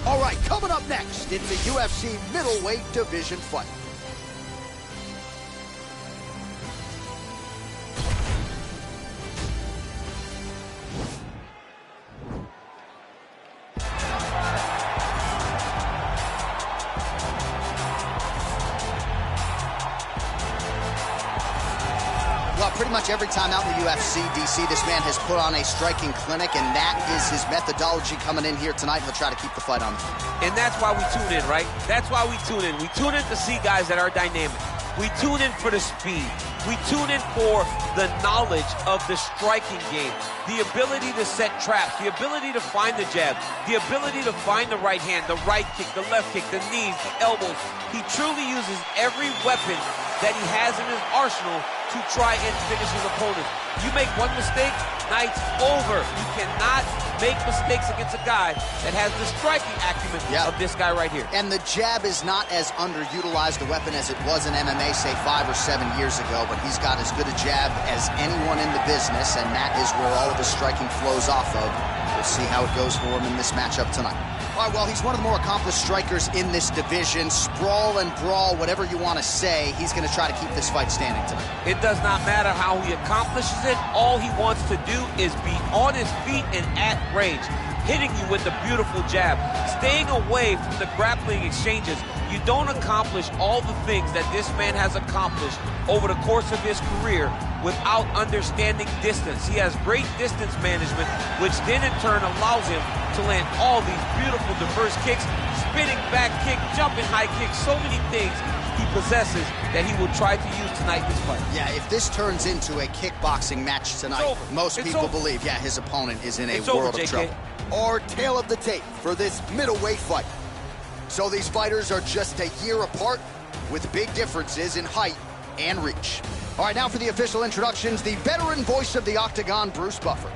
All right, coming up next in the UFC middleweight division fight. Well, pretty much every time out in the UFC, DC, this man has put on a striking clinic, and that is his methodology coming in here tonight. He'll try to keep the fight on. And that's why we tune in, right? That's why we tune in. We tune in to see guys that are dynamic. We tune in for the speed. We tune in for the knowledge of the striking game, the ability to set traps, the ability to find the jab, the ability to find the right hand, the right kick, the left kick, the knees, the elbows. He truly uses every weapon that he has in his arsenal to try and finish his opponent. You make one mistake, night's over. You cannot make mistakes against a guy that has the striking acumen of this guy right here. And the jab is not as underutilized a weapon as it was in MMA, say 5 or 7 years ago, but he's got as good a jab as anyone in the business, and that is where all of his striking flows off of. We'll see how it goes for him in this matchup tonight. All right, well, he's one of the more accomplished strikers in this division. Sprawl and brawl, whatever you want to say, he's going to try to keep this fight standing tonight. It does not matter how he accomplishes it. All he wants to do is be on his feet and at range, hitting you with the beautiful jab, staying away from the grappling exchanges. You don't accomplish all the things that this man has accomplished over the course of his career without understanding distance. He has great distance management, which then in turn allows him to land all these beautiful diverse kicks, spinning back kick, jumping high kick, so many things he possesses that he will try to use tonight in this fight. Yeah, if this turns into a kickboxing match tonight, most people believe, his opponent is in a world of trouble. Our tale of the tape for this middleweight fight. So these fighters are just a year apart with big differences in height and reach. All right, now for the official introductions, the veteran voice of the Octagon, Bruce Buffer.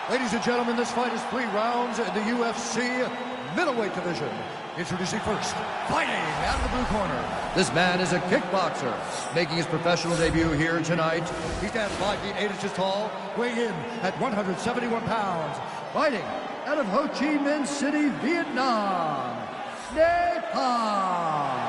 Ladies and gentlemen, this fight is 3 rounds in the UFC middleweight division. Introducing first, fighting out of the blue corner. This man is a kickboxer, making his professional debut here tonight. He stands 5 feet 8 inches tall, weighing in at 171 pounds. Fighting out of Ho Chi Minh City, Vietnam, Nepal.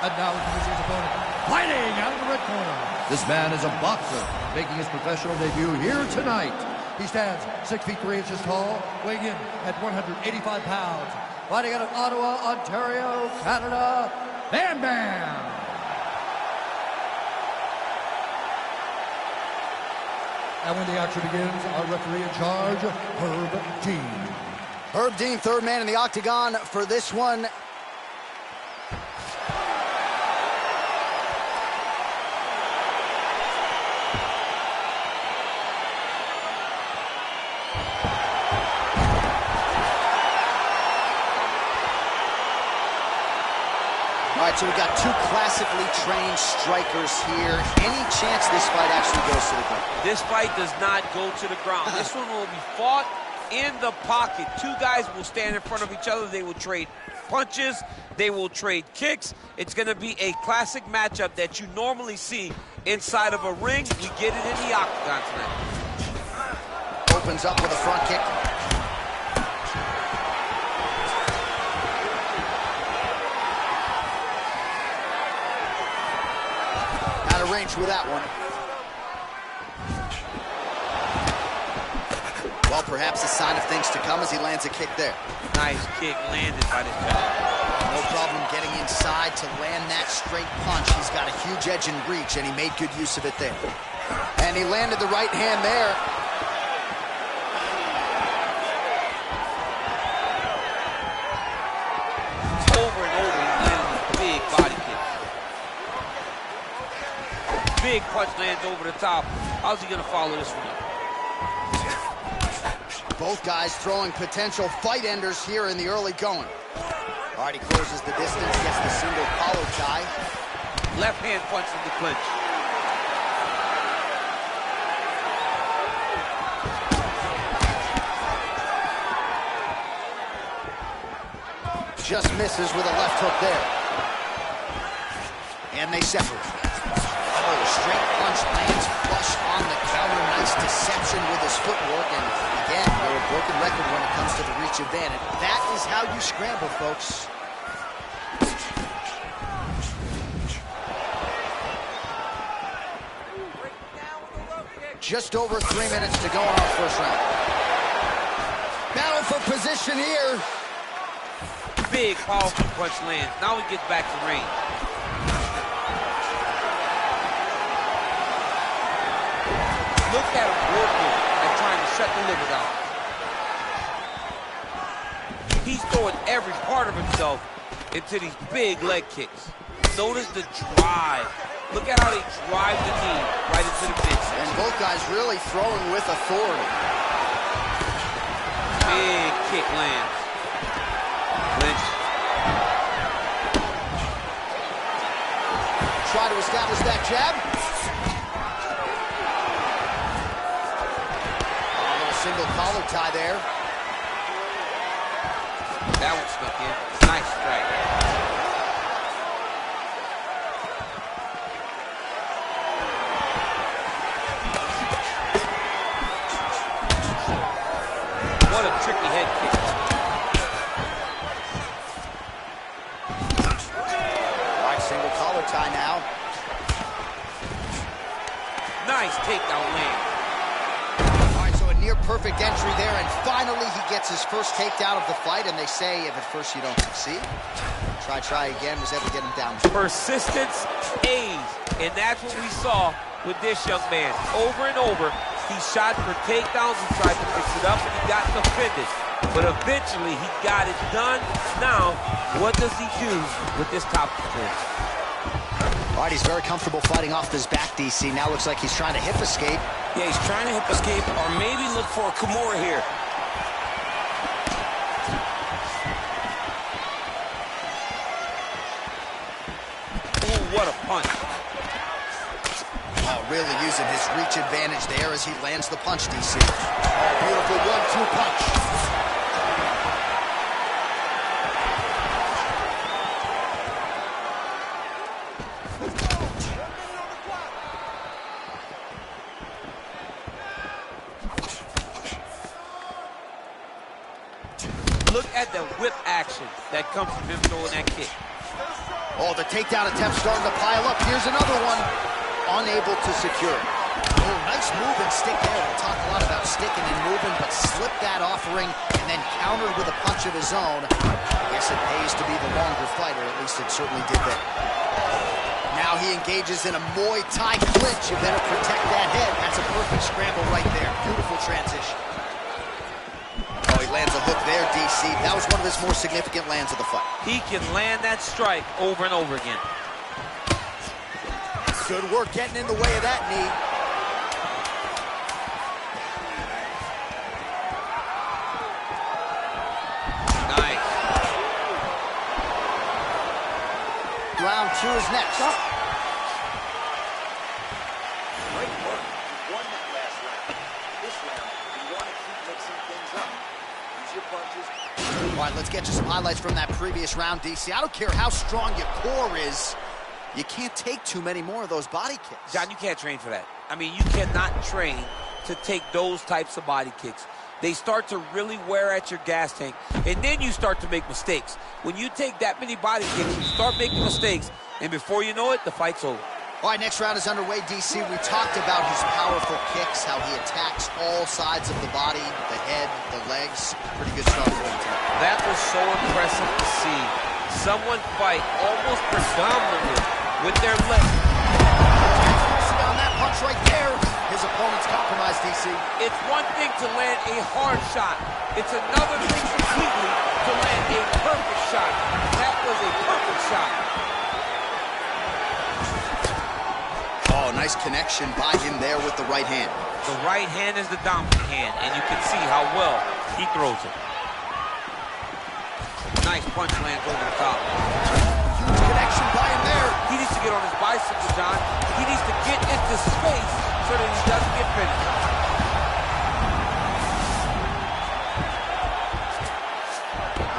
And now introducing his opponent, fighting out of the red corner. This man is a boxer, making his professional debut here tonight. He stands 6 feet 3 inches tall, weighing in at 185 pounds. Fighting out of Ottawa, Ontario, Canada, Bam Bam! And when the action begins, our referee in charge, Herb Dean. Herb Dean, third man in the Octagon for this one. All right, so we've got 2 classically trained strikers here. Any chance this fight actually goes to the ground? This fight does not go to the ground. This one will be fought in the pocket. 2 guys will stand in front of each other. They will trade punches. They will trade kicks. It's going to be a classic matchup that you normally see inside of a ring. We get it in the Octagon tonight. Opens up with a front kick. Range with that one. Well, perhaps a sign of things to come as he lands a kick there. Nice kick landed by this guy. No problem getting inside to land that straight punch. He's got a huge edge and reach, and he made good use of it there. And he landed the right hand there. Over and over, he landed a big body kick. Big punch lands over the top. How's he going to follow this one up? Both guys throwing potential fight enders here in the early going. All right, he closes the distance, gets the single collar tie. Left hand punch in the clinch. Just misses with a left hook there. And they separate. Straight punch lands flush on the counter. Nice deception with his footwork. And again, they're a broken record when it comes to the reach advantage. That is how you scramble, folks. Just over 3 minutes to go in our first round. Battle for position here. Big, powerful punch lands. Now he gets back to range. Look at him working and trying to shut the livers out. He's throwing every part of himself into these big leg kicks. Notice the drive. Look at how they drive the knee right into the midsection. And both guys really throwing with authority. Big kick lands. Clinch. try to establish that jab. A little single collar tie there. That one snuck in. Nice strike. What a tricky head kick. All right, single collar tie now. Nice takedown land. All right, so a near-perfect entry there, and finally he gets his first takedown of the fight, and they say if at first you don't succeed, try again, was able to get him down. Persistence pays, and that's what we saw with this young man. Over and over, he shot for takedowns and tried to fix it up, and he got offended. But eventually, he got it done. Now, what does he do with this top defense? All right, he's very comfortable fighting off his back, DC. Now looks like he's trying to hip escape. Yeah, he's trying to hip escape or maybe look for a Kimura here. Ooh, what a punch. Oh, really using his reach advantage there as he lands the punch, DC. Oh, beautiful 1-2 punch. Look at the whip action that comes from him throwing that kick. Oh, the takedown attempt starting to pile up. Here's another one. Unable to secure it. Oh, nice move and stick there. We'll talk a lot about sticking and moving, but slipped that offering and then countered with a punch of his own. I guess it pays to be the longer fighter. At least it certainly did that. Now he engages in a Muay Thai clinch. You better protect that head. That's a perfect scramble right there. Beautiful transition. Oh, he lands a hook there, DC. That was one of his more significant lands of the fight. He can land that strike over and over again. Good work getting in the way of that knee. Nice. Round 2 is next. Great work. You won that last round. This round, you want to keep mixing things up. Use your punches. All right, let's get you some highlights from that previous round, DC. I don't care how strong your core is. You can't take too many more of those body kicks. John, you can't train for that. I mean, you cannot train to take those types of body kicks. They start to really wear at your gas tank, and then you start to make mistakes. When you take that many body kicks, you start making mistakes, and before you know it, the fight's over. All right, next round is underway, DC. We talked about his powerful kicks, how he attacks all sides of the body, the head, the legs. Pretty good start for him tonight. That was so impressive to see. Someone fight almost predominantly with their left. See on that punch right there, his opponent's compromised, DC. It's one thing to land a hard shot. It's another thing completely to land a perfect shot. That was a perfect shot. Oh, nice connection by him there with the right hand. The right hand is the dominant hand, and you can see how well he throws it. Nice punch lands over the top. Huge connection by him there. He needs to get on his bicycle, John. He needs to get into space so that he doesn't get finished.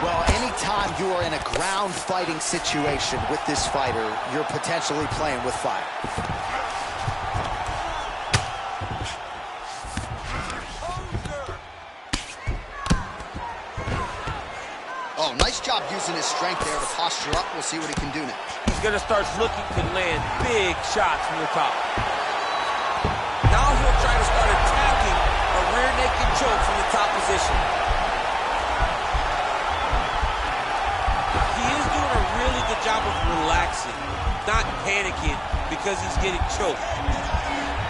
Well, anytime you are in a ground fighting situation with this fighter, you're potentially playing with fire. Oh, nice job using his strength there to posture up. We'll see what he can do now. He's going to start looking to land big shots from the top. Now he'll try to start attacking a rear naked choke from the top position. He is doing a really good job of relaxing, not panicking because he's getting choked.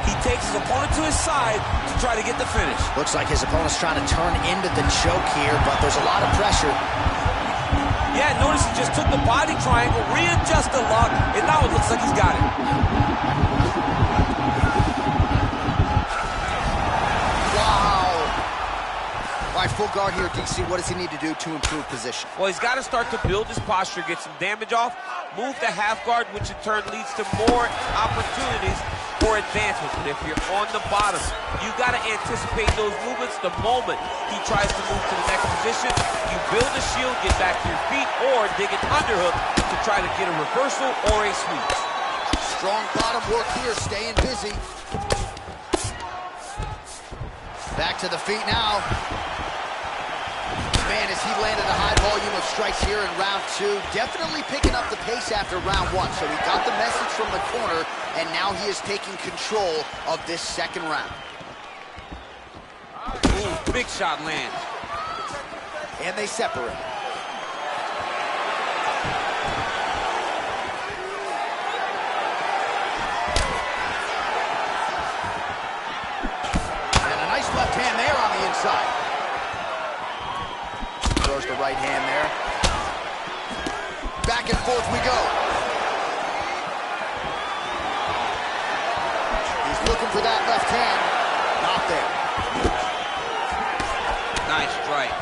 He takes his opponent to his side to try to get the finish. Looks like his opponent's trying to turn into the choke here, but there's a lot of pressure. Yeah, notice he just took the body triangle, readjusted the lock, and now it looks like he's got it. Wow. All right, full guard here, DC. What does he need to do to improve position? Well, he's got to start to build his posture, get some damage off, move to half guard, which in turn leads to more opportunities for advancements. But if you're on the bottom, you got to anticipate those movements the moment he tries to move to the next position. You build a shield, get back to your feet, or dig an underhook to try to get a reversal or a sweep. Strong bottom work here, staying busy. Back to the feet now. Man, as he landed a high volume of strikes here in round 2, definitely picking up the pace after round 1. So he got the message from the corner, and now he is taking control of this second round. Ooh, big shot lands. And they separate. Left hand there on the inside. Throws the right hand there. Back and forth we go. He's looking for that left hand. Not there. Nice strike.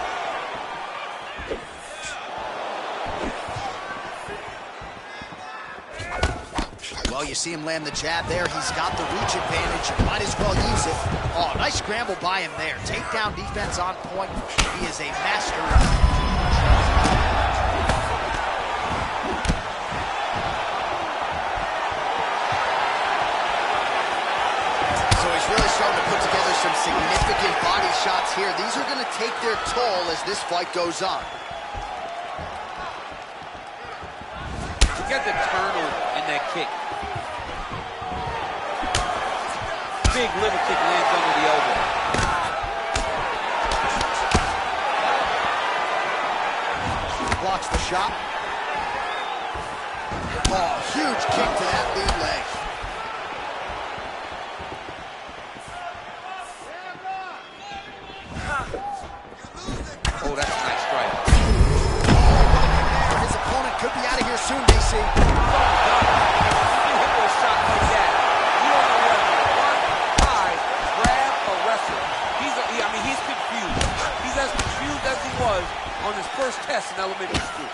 Well, you see him land the jab there. He's got the reach advantage. Might as well use it. Oh, nice scramble by him there. Takedown defense on point. He is a master. So he's really starting to put together some significant body shots here. These are going to take their toll as this fight goes on. Look at the turnover in that kick. Big liver kick lands under the elbow. Blocks the shot. Oh, huge kick to that lead leg. Oh, that's a nice strike. His opponent could be out of here soon, DC. On his first test in elementary school.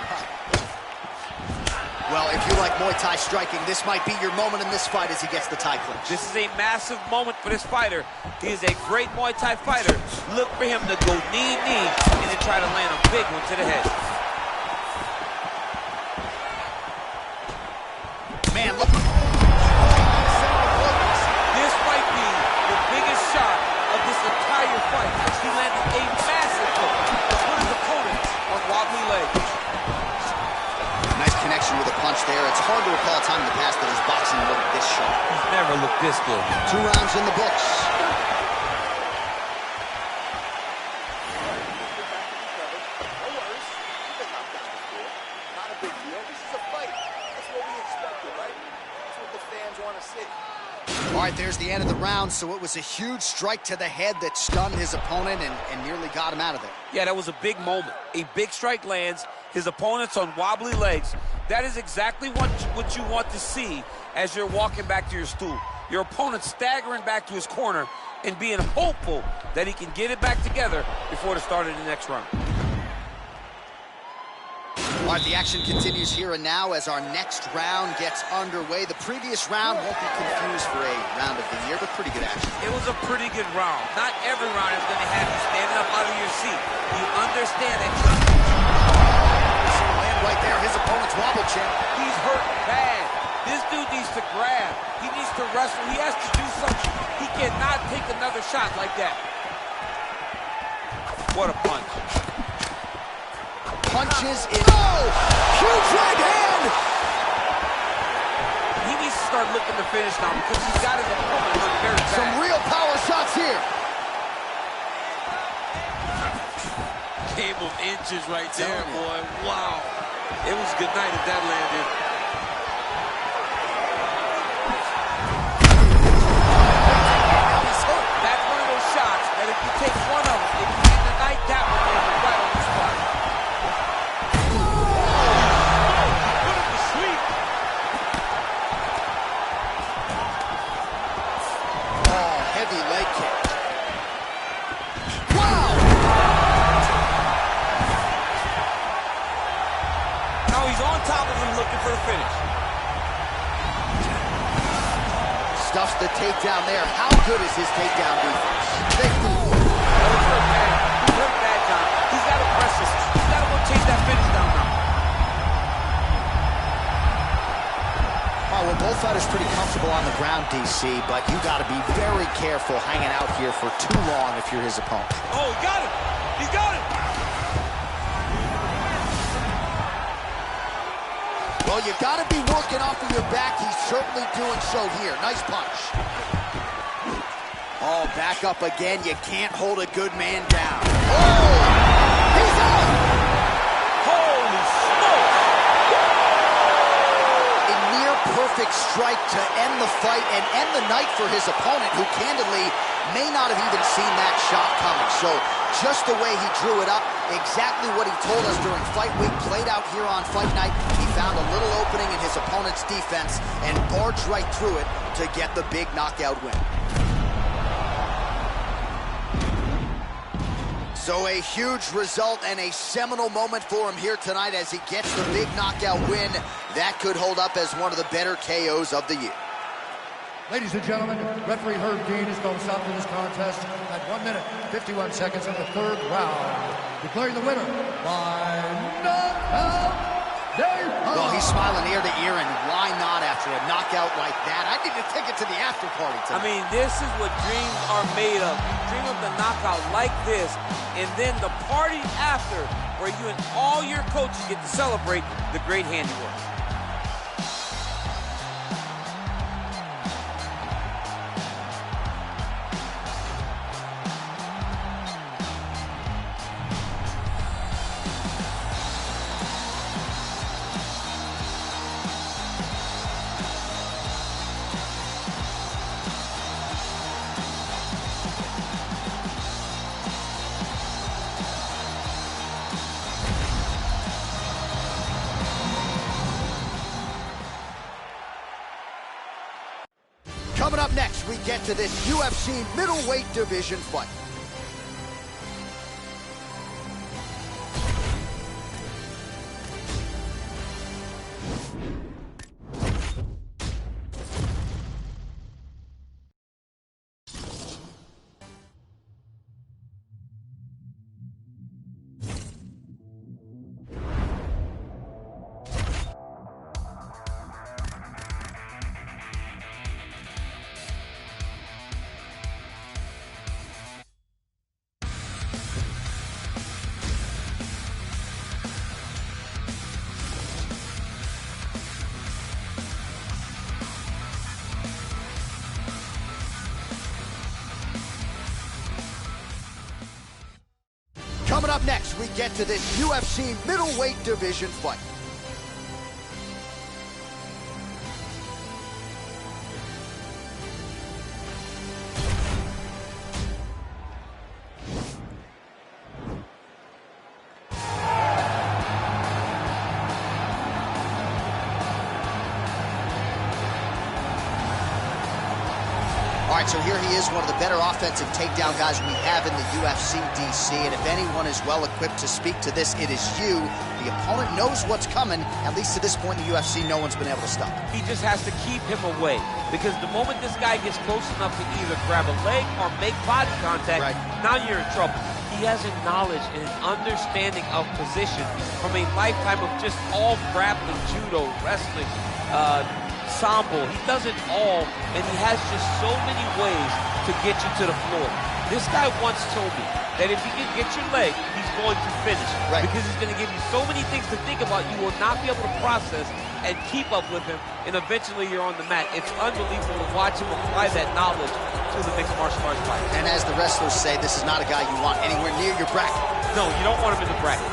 Well, if you like Muay Thai striking, this might be your moment in this fight as he gets the Thai clinch. This is a massive moment for this fighter. He is a great Muay Thai fighter. Look for him to go knee-knee and then try to land a big one to the head. Man, look. This might be the biggest shot of this entire fight. He landed a massive hook to put his opponent on wobbly legs. Nice connection with a punch there. It's hard to recall a time in the past that his boxing looked this sharp. He's never looked this good. 2 rounds in the books. Not a big deal. This is a fight. That's what we expected, right? That's what the fans want to see. All right, there's the end of the round, so it was a huge strike to the head that stunned his opponent and nearly got him out of there. Yeah, that was a big moment. A big strike lands, his opponent's on wobbly legs. That is exactly what you want to see as you're walking back to your stool. Your opponent staggering back to his corner and being hopeful that he can get it back together before the start of the next round. All right, the action continues here and now as our next round gets underway. The previous round won't be confused for a round of the year, but pretty good action. It was a pretty good round. Not every round is going to have you standing up out of your seat. You understand that. Land right there, his opponent's wobble chin. He's hurt bad. This dude needs to grab. He needs to wrestle. He has to do something. He cannot take another shot like that. What a punch. Punches in. Oh! Huge right hand! He needs to start looking to finish now because he's got his opponent hurt very bad. Some real power shots here. Game of inches right there, boy. Wow. It was good night if that landed. That's one of those shots that if you take one of them, if you end the night, that one landed right on the spot. Put him to sleep. Oh, heavy leg kick. Wow! stuffs the takedown there. How good is his takedown defense? Big move. Oh, he's hurt bad. He's hurt bad, John. He's got to press this. He's got to go chase that finish down now. All right, well, both fighters pretty comfortable on the ground, DC, but you got to be very careful hanging out here for too long if you're his opponent. Oh, he got it. He got it. Well, you got to be working off of your back. He's certainly doing so here. Nice punch. Oh, back up again. You can't hold a good man down. Oh, he's out. Holy smokes. A near perfect strike to end the fight and end the night for his opponent, who candidly may not have even seen that shot coming. So just the way he drew it up, exactly what he told us during fight week, played out here on fight night. He found a little opening in his opponent's defense and barged right through it to get the big knockout win. So a huge result and a seminal moment for him here tonight as he gets the big knockout win. That could hold up as one of the better KOs of the year. Ladies and gentlemen, referee Herb Dean is going to stop this contest at 1 minute, 51 seconds of the third round, declaring the winner by knockout. Well, he's smiling ear to ear, and why not after a knockout like that? I need a ticket to the after party tonight. I mean, this is what dreams are made of. Dream of the knockout like this, and then the party after, where you and all your coaches get to celebrate the great handiwork. Coming up next, we get to this UFC middleweight division fight. Coming up next, we get to this UFC middleweight division fight. All right, so here he is, one of the better offensive takedown guys we have in the UFC, DC. And if anyone is well-equipped to speak to this, it is you. The opponent knows what's coming. At least to this point in the UFC, no one's been able to stop him. He just has to keep him away, because the moment this guy gets close enough to either grab a leg or make body contact, now you're in trouble. He has a knowledge and an understanding of position from a lifetime of just all grappling, judo, wrestling, sambo. He does it all, and he has just so many ways to get you to the floor. This guy once told me that if he can get your leg, he's going to finish. Because he's going to give you so many things to think about, you will not be able to process and keep up with him, and eventually you're on the mat. It's unbelievable to watch him apply that knowledge to the mixed martial arts fight. And as the wrestlers say, this is not a guy you want anywhere near your bracket. No, you don't want him in the bracket.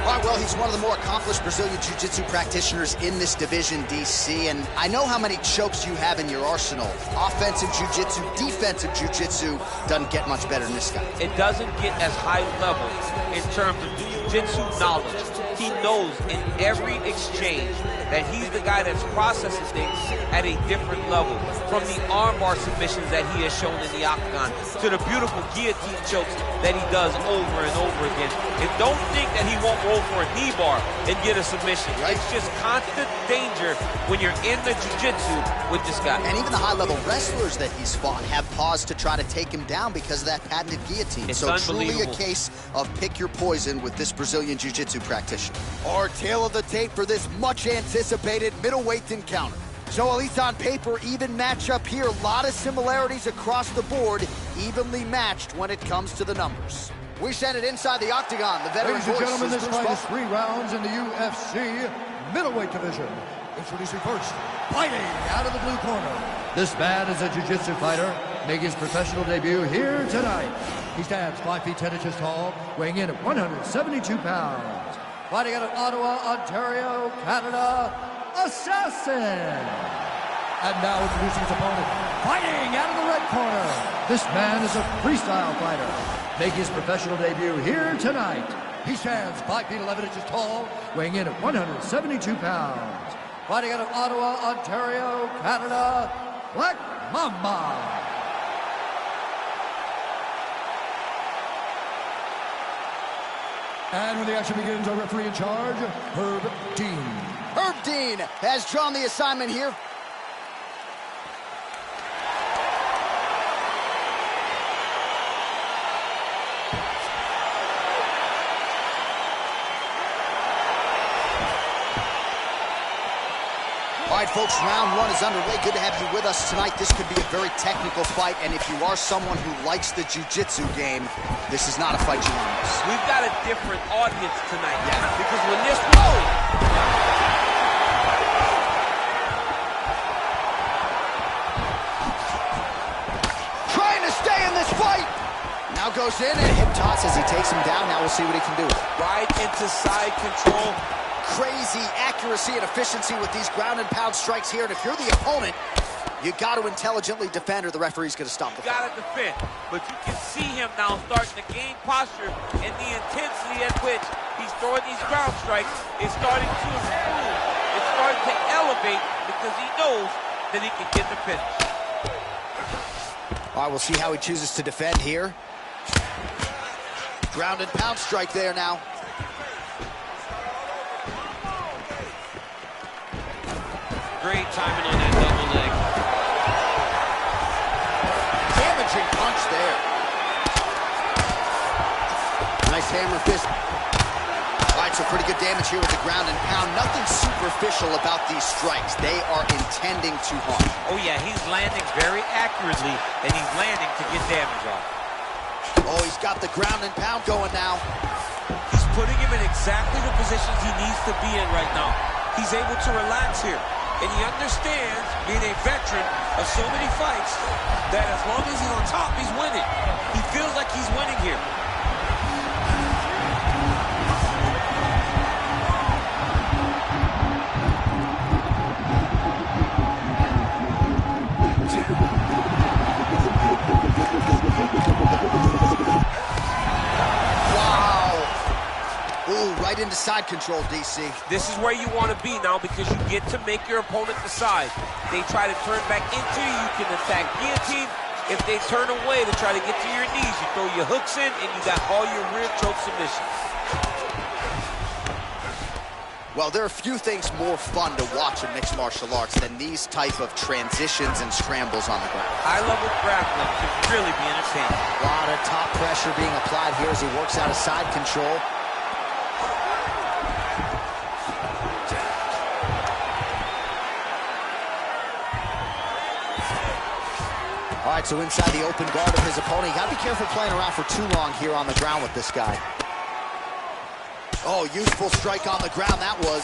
All right, well, he's one of the more accomplished Brazilian Jiu-Jitsu practitioners in this division, DC, and I know how many chokes you have in your arsenal. Offensive Jiu-Jitsu, defensive Jiu-Jitsu, doesn't get much better than this guy. It doesn't get as high level in terms of Jiu-Jitsu knowledge. He knows in every exchange that he's the guy that's processing things at a different level. From the armbar submissions that he has shown in the octagon to the beautiful guillotine chokes that he does over and over again. And don't think that he won't roll for a knee bar and get a submission. Right? It's just constant danger when you're in the jiu-jitsu with this guy. And even the high-level wrestlers that he's fought have paused to try to take him down because of that patented guillotine. It's so truly a case of pick your poison with this Brazilian jiu-jitsu practitioner. Our tail of the tape for this much-anticipated middleweight encounter. So at least on paper, even matchup here. A lot of similarities across the board, evenly matched when it comes to the numbers. We send it inside the octagon. The veteran Ladies and voice gentlemen, this fight is 3 Buffalo. rounds in the UFC middleweight division. Introducing first, fighting out of the blue corner. This man is a jiu-jitsu fighter, making his professional debut here tonight. He stands 5 feet 10 inches tall, weighing in at 172 pounds. Fighting out of Ottawa, Ontario, Canada, Assassin. And now introducing his opponent, fighting out of the red corner. This man is a freestyle fighter, making his professional debut here tonight. He stands 5 feet 11 inches tall, weighing in at 172 pounds. Fighting out of Ottawa, Ontario, Canada, Black Mamba. And when the action begins, our referee in charge, Herb Dean. Herb Dean has drawn the assignment here. All right, folks, round 1 is underway. Good to have you with us tonight. This could be a very technical fight, and if you are someone who likes the jiu-jitsu game, this is not a fight you want to miss. We've got a different audience tonight. Yeah. Because when this... Whoa! Trying to stay in this fight. Now goes in and hip toss as he takes him down. Now we'll see what he can do. Right into side control. Crazy accuracy and efficiency with these ground and pound strikes here. And if you're the opponent, you got to intelligently defend or the referee's going to stop the fight. You got to defend. But you can see him now starting to gain posture, and the intensity at which he's throwing these ground strikes is starting to improve. It's starting to elevate because he knows that he can get the finish. All right, we'll see how he chooses to defend here. Ground and pound strike there now. Great timing on that double leg. Damaging punch there. Nice hammer fist. All right, so pretty good damage here with the ground and pound. Nothing superficial about these strikes. They are intending to harm. Oh, yeah, he's landing very accurately, and he's landing to get damage off. Oh, he's got the ground and pound going now. He's putting him in exactly the positions he needs to be in right now. He's able to relax here. And he understands, being a veteran of so many fights, that as long as he's on top, he's winning. He feels like he's winning here. Right into side control, DC. This is where you want to be now because you get to make your opponent decide. They try to turn back into you, you can attack guillotine. If they turn away to try to get to your knees, you throw your hooks in and you got all your rear choke submissions. Well, there are few things more fun to watch in mixed martial arts than these type of transitions and scrambles on the ground. High-level grappling can really be entertaining. A lot of top pressure being applied here as he works out of side control. All right, so inside the open guard of his opponent. You got to be careful playing around for too long here on the ground with this guy. Oh, useful strike on the ground, that was.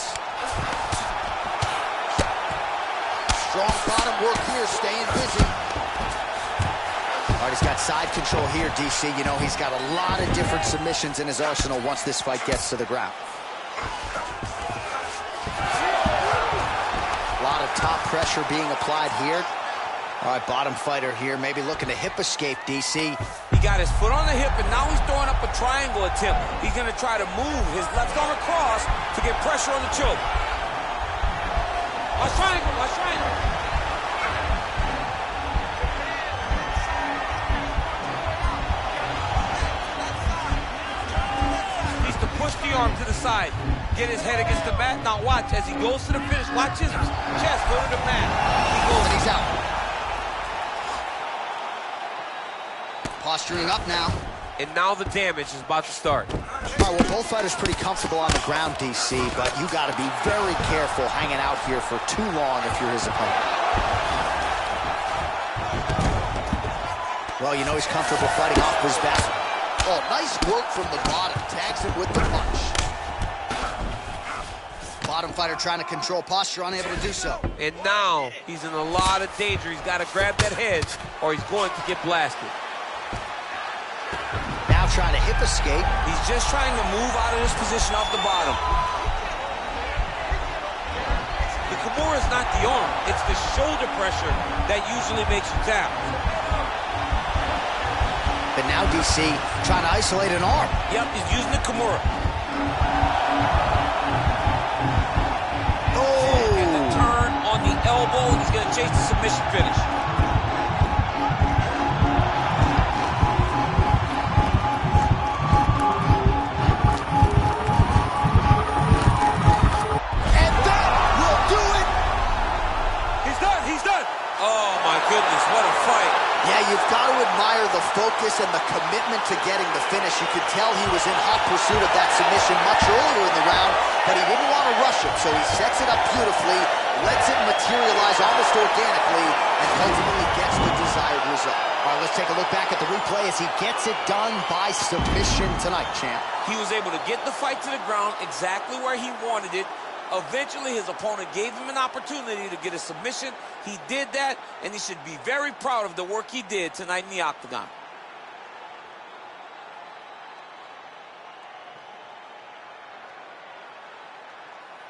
Strong bottom work here, staying busy. All right, he's got side control here, DC. You know, he's got a lot of different submissions in his arsenal once this fight gets to the ground. A lot of top pressure being applied here. All right, bottom fighter here, maybe looking to hip escape, DC. He got his foot on the hip, and now he's throwing up a triangle attempt. He's going to try to move his left arm across to get pressure on the choke. Watch triangle, watch triangle. Needs to push the arm to the side. Get his head against the mat. Now watch, as he goes to the finish, watch his chest go to the mat. He goes And he's out. Posturing up now. And now the damage is about to start. All right, well, both fighters pretty comfortable on the ground, DC, but you got to be very careful hanging out here for too long if you're his opponent. Well, you know he's comfortable fighting off his back. Oh, nice work from the bottom. Tags him with the punch. Bottom fighter trying to control posture, unable to do so. And now he's in a lot of danger. He's got to grab that head or he's going to get blasted. Now trying to hip escape. He's just trying to move out of this position off the bottom. The Kimura is not the arm. It's the shoulder pressure that usually makes you tap. But now DC trying to isolate an arm. Yep, he's using the Kimura. And the turn on the elbow. He's going to chase the submission finish. Oh, my goodness, what a fight. Yeah, you've got to admire the focus and the commitment to getting the finish. You could tell he was in hot pursuit of that submission much earlier in the round, but he didn't want to rush it, so he sets it up beautifully, lets it materialize almost organically, and ultimately gets the desired result. All right, let's take a look back at the replay as he gets it done by submission tonight, champ. He was able to get the fight to the ground exactly where he wanted it. Eventually, his opponent gave him an opportunity to get a submission. He did that, and he should be very proud of the work he did tonight in the octagon.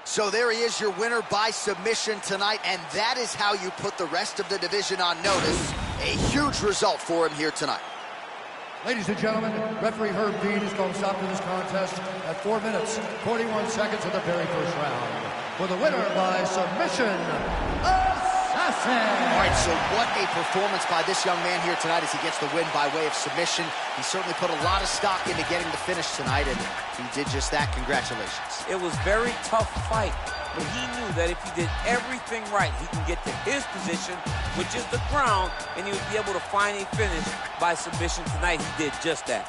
So there he is, your winner by submission tonight, and that is how you put the rest of the division on notice. A huge result for him here tonight. Ladies and gentlemen, referee Herb Dean has called stop to this contest at 4 minutes, 41 seconds of the very first round. For the winner by submission, Assassin! All right, so what a performance by this young man here tonight as he gets the win by way of submission. He certainly put a lot of stock into getting the finish tonight, and he did just that. Congratulations. It was a very tough fight, but he knew that if he did everything right, he can get to his position, which is the ground, and he would be able to find a finish by submission tonight. He did just that.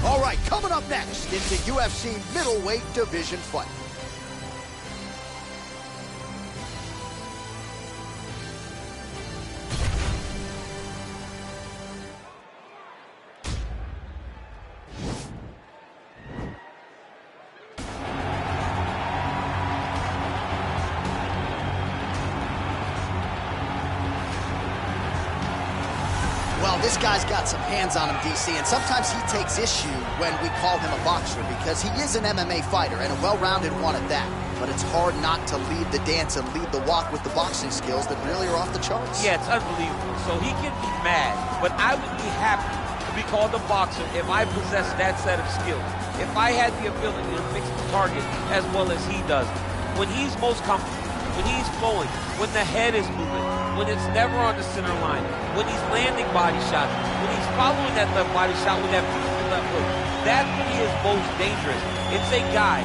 All right, coming up next, it's a UFC middleweight division fight. Well, this guy's got some hands on him, DC, and sometimes he takes issue when we call him a boxer because he is an MMA fighter and a well-rounded one at that. But it's hard not to lead the dance and lead the walk with the boxing skills that really are off the charts. Yeah, it's unbelievable. So he can be mad, but I would be happy to be called a boxer if I possessed that set of skills. If I had the ability to fix the target as well as he does. When he's most comfortable, when he's flowing, when the head is moving, when it's never on the center line, when he's landing body shots, when he's following that left body shot with that beautiful left hook, that's when he is most dangerous. It's a guy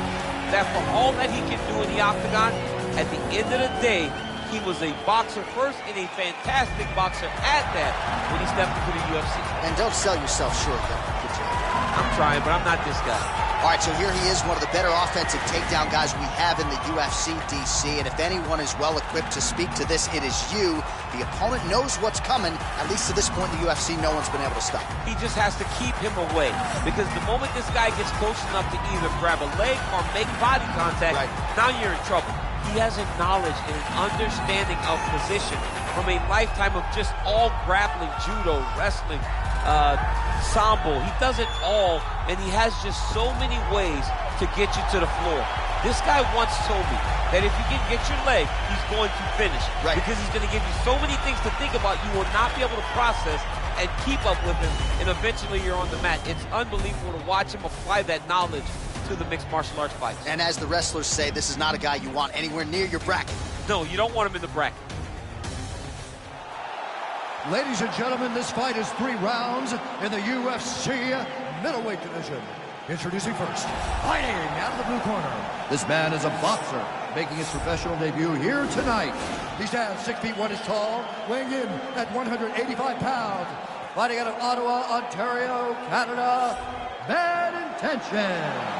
that for all that he can do in the octagon, at the end of the day, he was a boxer first and a fantastic boxer at that when he stepped into the UFC. And don't sell yourself short, though. Good job. I'm trying, but I'm not this guy. All right, so here he is, one of the better offensive takedown guys we have in the UFC, DC. And if anyone is well-equipped to speak to this, it is you. The opponent knows what's coming. At least to this point in the UFC, no one's been able to stop him. He just has to keep him away, because the moment this guy gets close enough to either grab a leg or make body contact, now you're in trouble. He has a knowledge and an understanding of position from a lifetime of just all grappling, judo, wrestling, sambo. He does it all, and he has just so many ways to get you to the floor. This guy once told me that if you can get your leg, he's going to finish. Because he's going to give you so many things to think about, you will not be able to process and keep up with him, and eventually you're on the mat. It's unbelievable to watch him apply that knowledge to the mixed martial arts fights. And as the wrestlers say, this is not a guy you want anywhere near your bracket. No, you don't want him in the bracket. Ladies and gentlemen, this fight is 3 rounds in the UFC middleweight division. Introducing first, fighting out of the blue corner. This man is a boxer, making his professional debut here tonight. He stands 6 feet 1 inches tall, weighing in at 185 pounds. Fighting out of Ottawa, Ontario, Canada, Bad Intentions.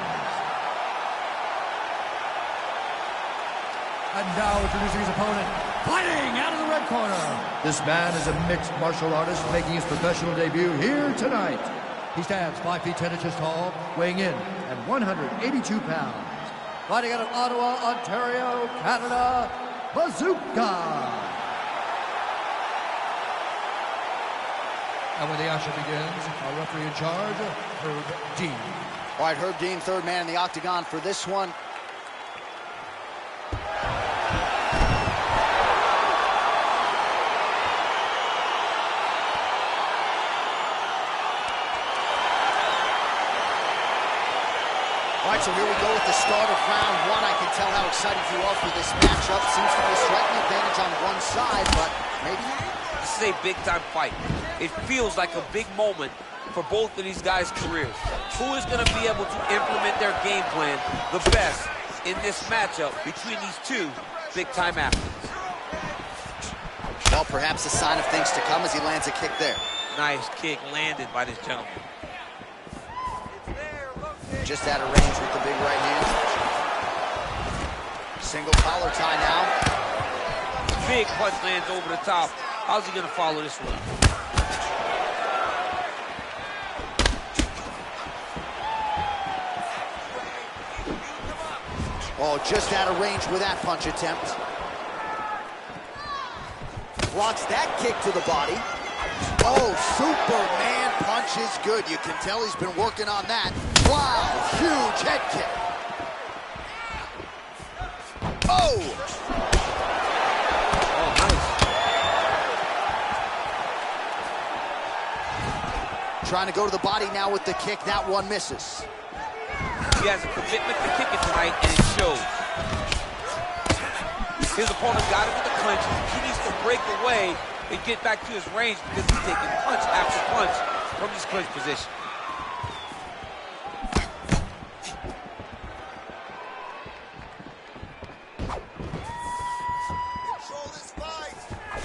And now introducing his opponent, fighting out of the red corner. This man is a mixed martial artist making his professional debut here tonight. He stands 5 feet 10 inches tall, weighing in at 182 pounds. Fighting out of Ottawa, Ontario, Canada, Bazooka. And when the action begins, our referee in charge, Herb Dean. All right, Herb Dean, third man in the octagon for this one. All right, so here we go with the start of round 1. I can tell how excited you are for this matchup. Seems to be a striking advantage on one side, but maybe not. This is a big-time fight. It feels like a big moment for both of these guys' careers. Who is going to be able to implement their game plan the best in this matchup between these two big-time athletes? Well, perhaps a sign of things to come as he lands a kick there. Nice kick landed by this gentleman. Just out of range with the big right hand. Single collar tie now. Big punch lands over the top. How's he going to follow this one? Oh, just out of range with that punch attempt. Blocks that kick to the body. Oh, Superman punch is good. You can tell he's been working on that. Wow, huge head kick. Oh! Oh, nice. Trying to go to the body now with the kick. That one misses. He has a commitment to kicking tonight, and it shows. His opponent got him with the clinch. He needs to break away and get back to his range because he's taking punch after punch from this clinch position.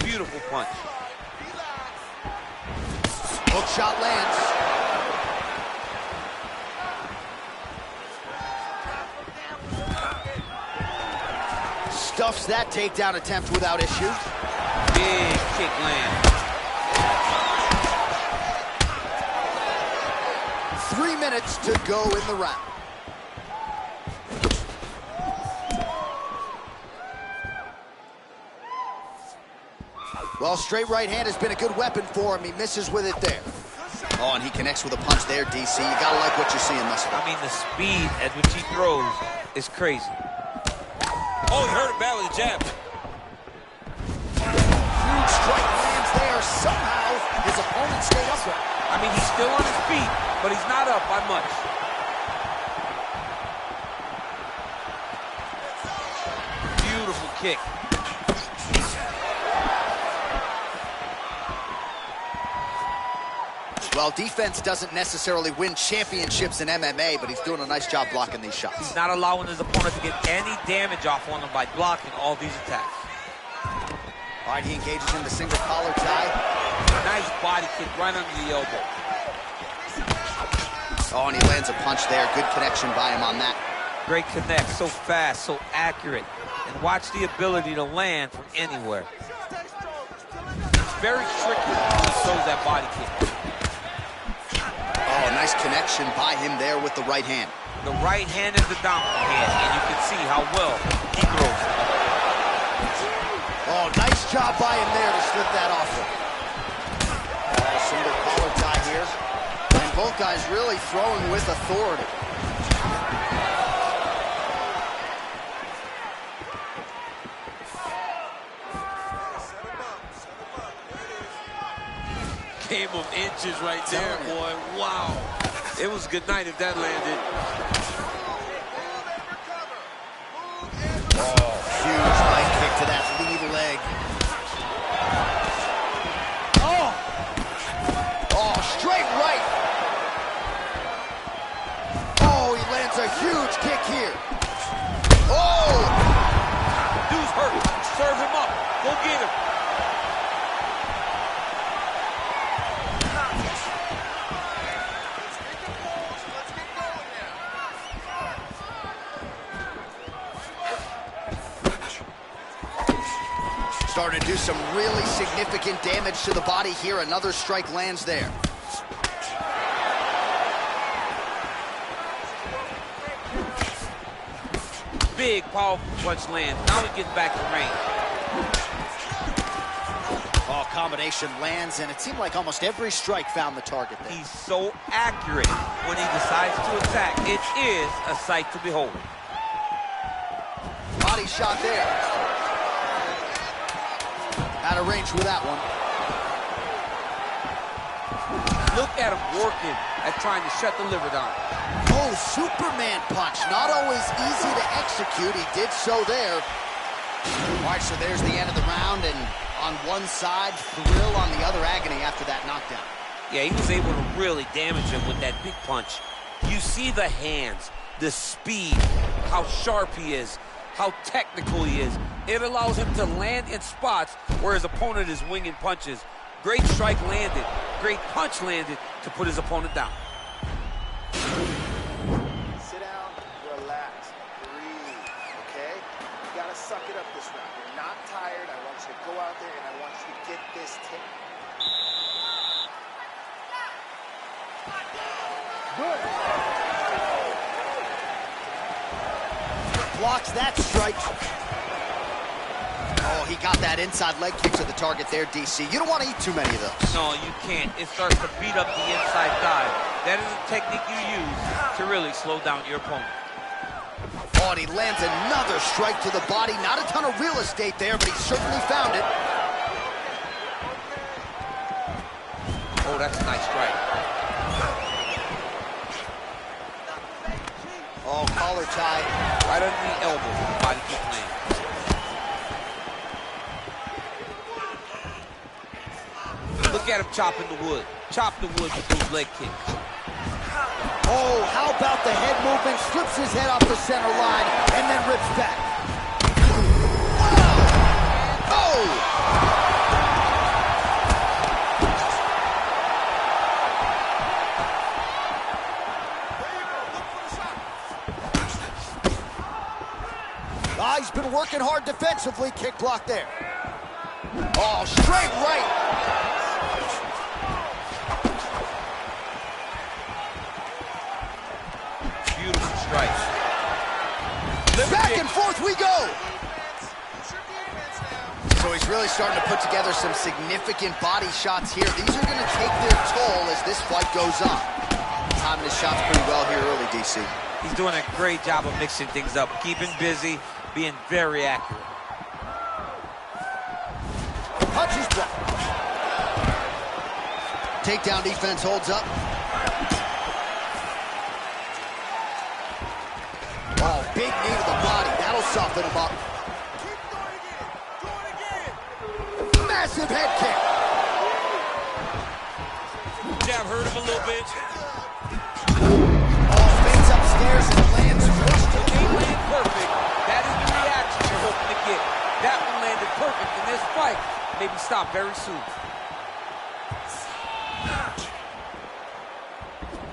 Beautiful punch. Hook shot lands. Stuffs that takedown attempt without issue. Big kick land. 3 minutes to go in the round. Well, straight right hand has been a good weapon for him. He misses with it there. Oh, and he connects with a punch there, DC. You gotta like what you're seeing thus far. I mean, the speed at which he throws is crazy. Oh, he hurt it bad with a jab. Huge strike lands there. Somehow, his opponent stayed upright. I mean, he's still on his feet, but he's not up by much. Beautiful kick. Well, defense doesn't necessarily win championships in MMA, but he's doing a nice job blocking these shots. He's not allowing his opponent to get any damage off on him by blocking all these attacks. All right, he engages in the single collar tie. Nice body kick right under the elbow. Oh, and he lands a punch there. Good connection by him on that. Great connect, so fast, so accurate. And watch the ability to land from anywhere. It's very tricky when he throws that body kick. Oh, nice connection by him there with the right hand. The right hand is the dominant hand, and you can see how well he throws it. Oh, nice job by him there to slip that off him. Single collar tie here. And both guys really throwing with authority. Game of inches right there, boy. Wow. It was good night if that landed. Oh, huge leg kick to that lead leg. Oh, straight right. Oh, he lands a huge kick here. Oh! Dude's hurt. Serve him up. Go get him. Starting to do some really significant damage to the body here. Another strike lands there. Big, powerful punch lands. Now he gets back in range. Oh, combination lands, and it seemed like almost every strike found the target there. He's so accurate when he decides to attack. It is a sight to behold. Body shot there. Out of range with that one. Look at him working at trying to shut the liver down. Oh, Superman punch. Not always easy to execute. He did so there. All right, so there's the end of the round, and on one side, thrill, on the other, agony after that knockdown. Yeah, he was able to really damage him with that big punch. You see the hands, the speed, how sharp he is, how technical he is. It allows him to land in spots where his opponent is winging punches. Great strike landed, great punch landed to put his opponent down. Sit down, relax, breathe, okay? You gotta suck it up this round. You're not tired. I want you to go out there and I want you to get this tip. Good. Blocks that strike. Oh, he got that inside leg kick to the target there, DC. You don't want to eat too many of those. No, you can't. It starts to beat up the inside dive. That is a technique you use to really slow down your opponent. Oh, and he lands another strike to the body. Not a ton of real estate there, but he certainly found it. Oh, that's a nice strike. Oh, collar tie. Right under the elbow. Body kick land. Look at him chopping the wood. Chop the wood with those leg kicks. Oh, how about the head movement? Slips his head off the center line and then rips back. Oh! He's been working hard defensively. Kick block there. Oh, straight right. Beautiful strike. Back and forth we go. So he's really starting to put together some significant body shots here. These are going to take their toll as this fight goes on. Timing his shots pretty well here early, DC. He's doing a great job of mixing things up, keeping busy, being very accurate. Punches blocked. Takedown defense holds up. Oh, big knee to the body. That'll soften him up. Massive head kick. Jab hurt him a little bit. Oh, fades upstairs and lands flush to the It landed perfect. That is the reaction you're hoping to get. That one landed perfect in this fight. Maybe stop very soon.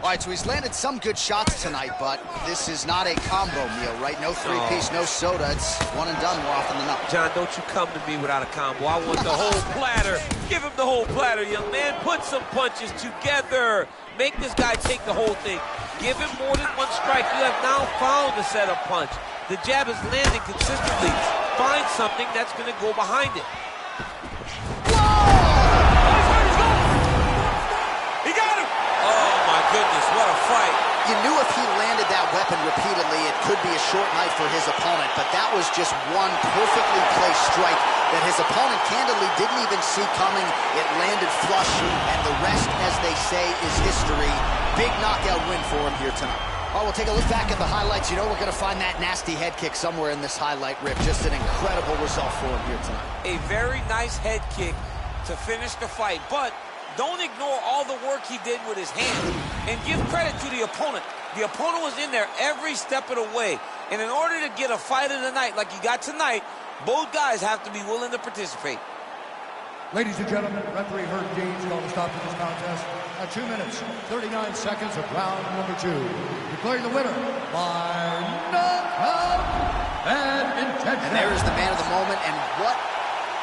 Oh, right, so he's landed some good shots tonight, but this is not a combo meal, right? No three-piece, no soda. It's one and done more often than not. John, don't you come to me without a combo. I want the whole platter. Give him the whole platter, young man. Put some punches together. Make this guy take the whole thing. Give him more than one strike. You have now found a setup punch. The jab is landing consistently. Find something that's going to go behind it. He got him! Oh, my goodness, what a fight. You knew if he landed that weapon repeatedly, it could be a short night for his opponent, but that was just one perfectly placed strike that his opponent candidly didn't even see coming. It landed flush, and the rest, as they say, is history. Big knockout win for him here tonight. Oh, we'll take a look back at the highlights. You know we're going to find that nasty head kick somewhere in this highlight rip. Just an incredible result for him here tonight. A very nice head kick to finish the fight, but don't ignore all the work he did with his hands, and give credit to the opponent. The opponent was in there every step of the way, and in order to get a fight of the night like you got tonight, both guys have to be willing to participate. Ladies and gentlemen, referee Herb Dean's going to stop this contest at 2 minutes, 39 seconds of round number 2. Declaring the winner by knockout and intention. And there is the man of the moment, and what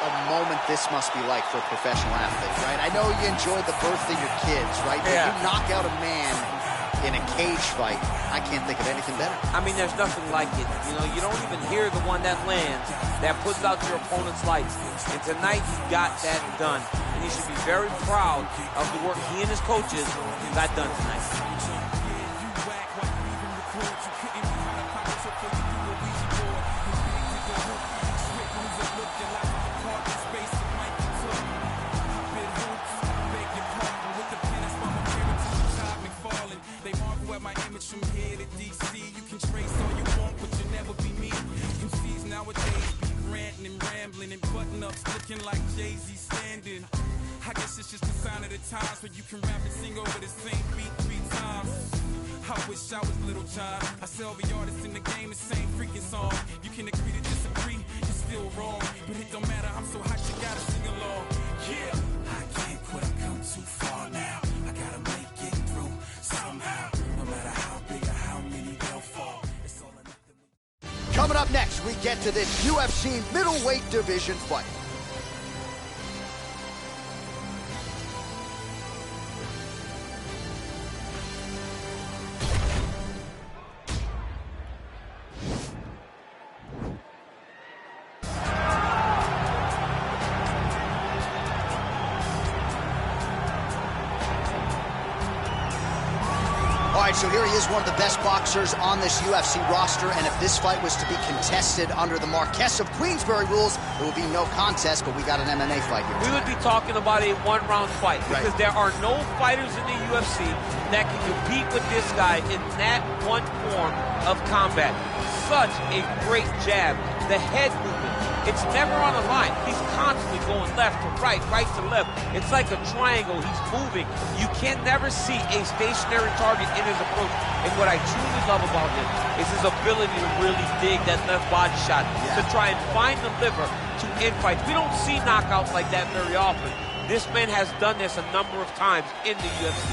a moment this must be like for a professional athlete, right? I know you enjoyed the birth of your kids, right? But you knock out a man in a cage fight. I can't think of anything better. I mean, there's nothing like it. You know, you don't even hear the one that lands, that puts out your opponent's lights. And tonight, he got that done. And he should be very proud of the work he and his coaches got done tonight. From here to DC, you can trace all you want, but you'll never be me. MCs nowadays be ranting and rambling and button-ups looking like Jay-Z standing. I guess it's just a sign of the times where you can rap and sing over the same beat 3 times. I wish I was Little John. I sell every artist in the game the same freaking song. You can agree to disagree, you're still wrong. But it don't matter, I'm so hot you gotta sing along. Yeah, I can't quit, I've come too far now. I gotta make it through somehow. No matter how big or how many they'll fall. It's all or nothing. Coming up next, we get to this UFC middleweight division fight. All right, so here he is, one of the best boxers on this UFC roster, and if this fight was to be contested under the Marquess of Queensberry rules, it would be no contest, but we got an MMA fight here. We would be talking about a one-round fight, because there are no fighters in the UFC that can compete with this guy in that one form of combat. Such a great jab, the head movement. It's never on a line. He's constantly going left to right, right to left. It's like a triangle. He's moving. You can never see a stationary target in his approach. And what I truly love about him is his ability to really dig that left body shot, to try and find the liver to end fights. We don't see knockouts like that very often. This man has done this a number of times in the UFC.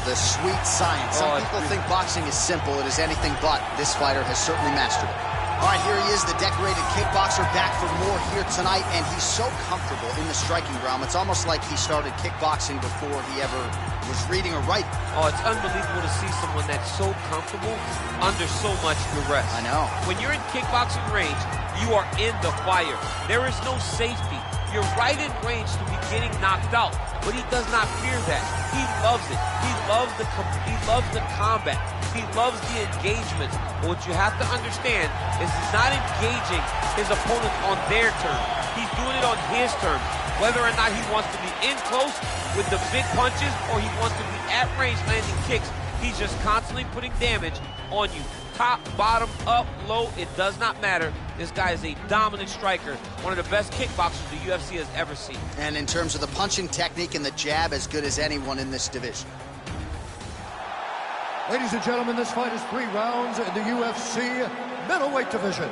The sweet science. Some people think boxing is simple. It is anything but. This fighter has certainly mastered it. All right, here he is, the decorated kickboxer, back for more here tonight, and he's so comfortable in the striking realm. It's almost like he started kickboxing before he ever was reading or writing. Oh, it's unbelievable to see someone that's so comfortable under so much duress. I know. When you're in kickboxing range, you are in the fire. There is no safety. You're right in range to be getting knocked out, but he does not fear that. He loves it. He loves the combat. He loves the engagement. But what you have to understand is he's not engaging his opponents on their terms. He's doing it on his terms. Whether or not he wants to be in close with the big punches or he wants to be at range landing kicks, he's just constantly putting damage on you. Top, bottom, up, low, it does not matter. This guy is a dominant striker, one of the best kickboxers the UFC has ever seen. And in terms of the punching technique and the jab, as good as anyone in this division. Ladies and gentlemen, this fight is 3 rounds in the UFC middleweight division.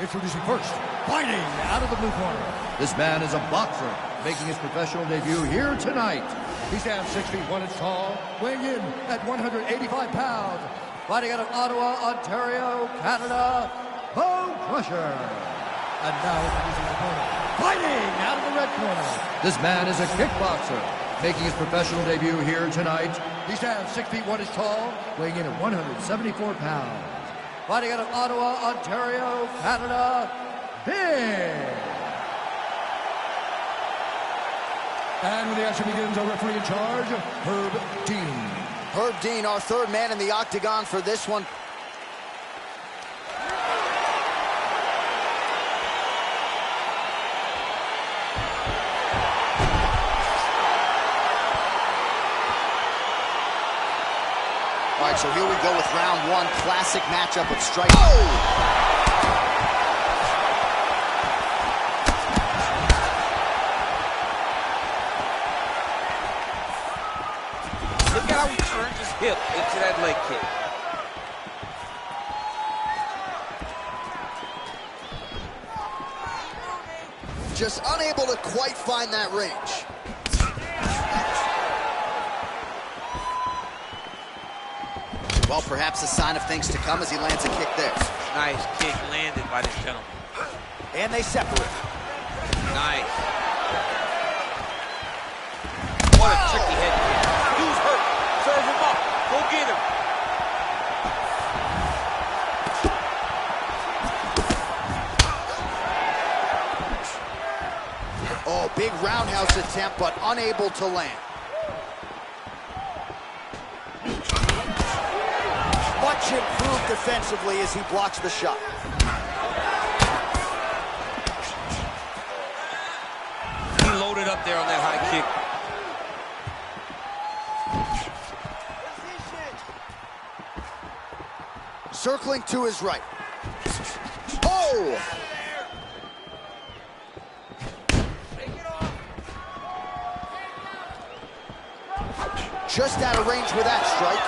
Introducing first, fighting out of the blue corner. This man is a boxer, making his professional debut here tonight. He stands 6 feet 1 inch tall, weighing in at 185 pounds. Fighting out of Ottawa, Ontario, Canada, Bone Crusher. And now introducing his opponent, fighting out of the red corner. This man is a kickboxer, making his professional debut here tonight. He stands 6 feet 1 inch tall, weighing in at 174 pounds. Fighting out of Ottawa, Ontario, Canada, Big. And when the action begins, our referee in charge, Herb Dean. Herb Dean, our third man in the octagon for this one. All right, so here we go with round one. Classic matchup of strike. Oh! Look at how he turns his hip into that leg kick. Just unable to quite find that range. Well, perhaps a sign of things to come as he lands a kick there. Nice kick landed by this gentleman. And they separate. Nice. What a tricky head kick. Dude's hurt. Serve him up. Go get him. Oh, big roundhouse attempt, but unable to land. Much improved defensively as he blocks the shot. He loaded up there on that high kick. Circling to his right. Oh! Just out of range with that strike.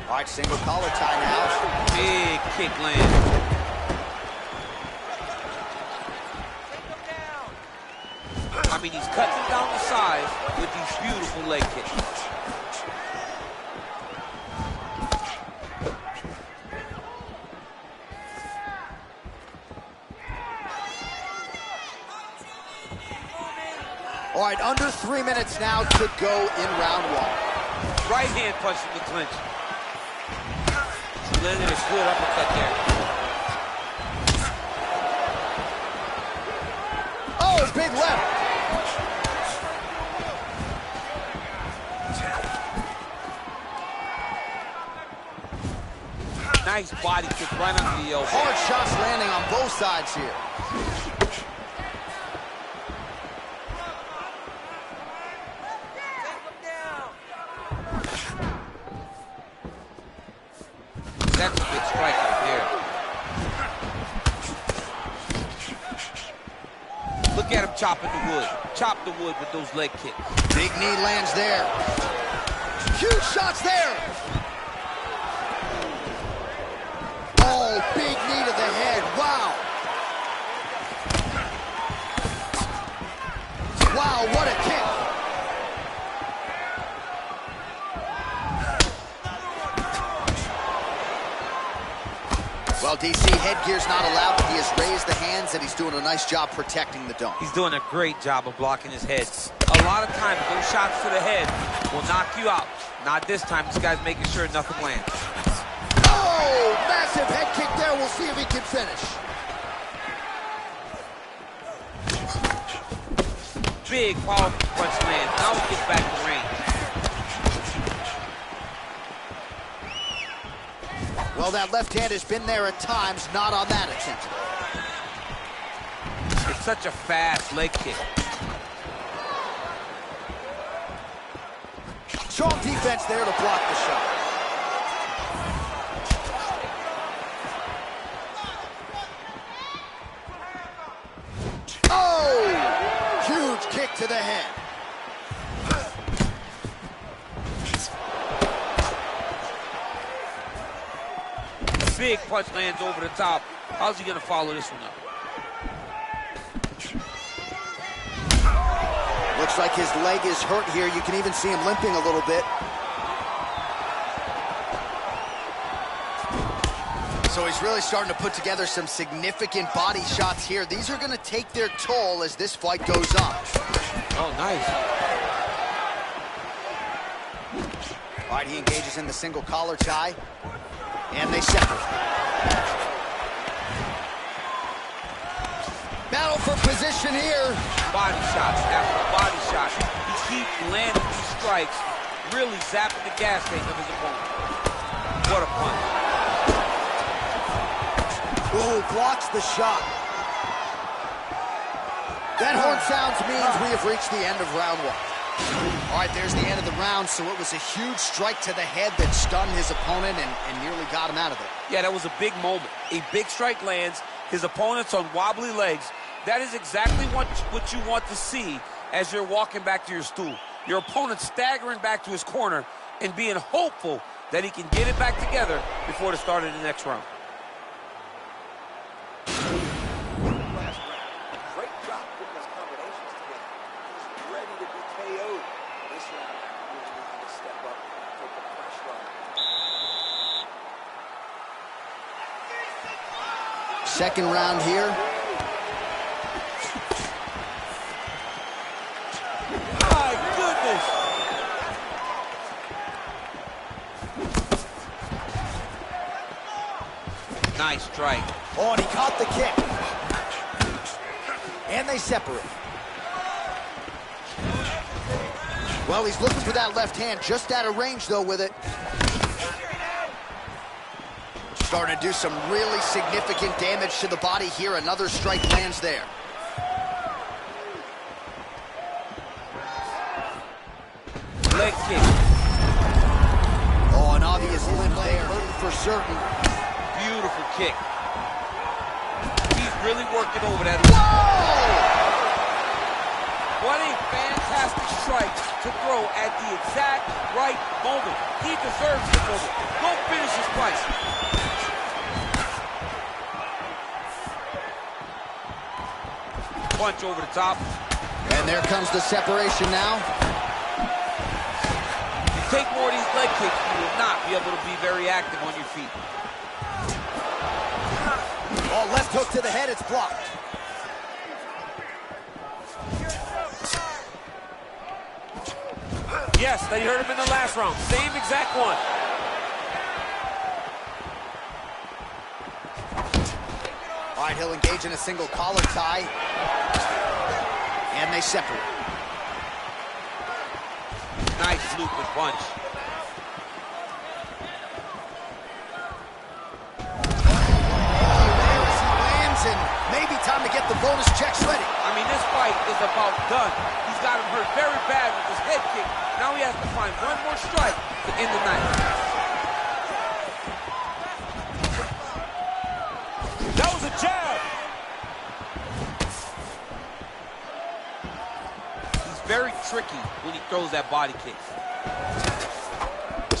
All right, single collar tie now. Big kick land. I mean, he's cutting down the size with these beautiful leg kicks. All right, under 3 minutes now to go in round one. Right hand punch from the clinch. Landed a split uppercut there. Oh, big left. Nice body kick right under the elbow. Hard shots landing on both sides here. That's a big strike right there. Look at him chopping the wood. Chop the wood with those leg kicks. Big knee lands there. Huge shots there. Oh, big knee to the head. Wow. Wow, what a kick. Well, DC, headgear's not allowed, but he has raised the hands, and he's doing a nice job protecting the dome. He's doing a great job of blocking his head. A lot of times, those shots to the head will knock you out. Not this time. This guy's making sure nothing lands. Oh, massive head kick there. We'll see if he can finish. Big, powerful punch lands. Now he gets back to range. Well, that left hand has been there at times, not on that attempt. It's such a fast leg kick. Strong defense there to block the shot. Oh! Huge kick to the head. Big punch lands over the top. How's he going to follow this one up? Looks like his leg is hurt here. You can even see him limping a little bit. So he's really starting to put together some significant body shots here. These are going to take their toll as this fight goes on. Oh, nice. All right, he engages in the single collar tie, and they separate. Battle for position here. Body shots after body shot. He keeps landing these strikes, really zapping the gas tank of his opponent. What a punch. Ooh, blocks the shot. That horn sounds means we have reached the end of round one. All right, there's the end of the round, so it was a huge strike to the head that stunned his opponent and nearly got him out of there. Yeah, that was a big moment. A big strike lands, his opponent's on wobbly legs. That is exactly what you want to see as you're walking back to your stool. Your opponent staggering back to his corner and being hopeful that he can get it back together before the start of the next round. Great job putting those combinations together. He's ready to be KO'd. This round, he was looking to step up and take the pressure off. Second round here. My goodness! Nice strike. Oh, and he caught the kick. And they separate. Well, he's looking for that left hand, just out of range, though, with it. Starting to do some really significant damage to the body here. Another strike lands there. Leg kick. Oh, an obvious limp there, hurting for certain. Beautiful kick. He's really working over that. Whoa! What a fantastic strike to throw at the exact right moment. He deserves the moment. Go finish his fight. Punch over the top. And there comes the separation now. You take more of these leg kicks, you will not be able to be very active on your feet. Oh, left hook to the head, it's blocked. Yes, they hurt him in the last round. Same exact one. All right, he'll engage in a single collar tie. And they separate. Nice looping punch. And maybe time to get the bonus checks ready. I mean, this fight is about done. He's got him hurt very bad with his head kick. Now he has to find one more strike to end the night. That was a jab. He's very tricky when he throws that body kick.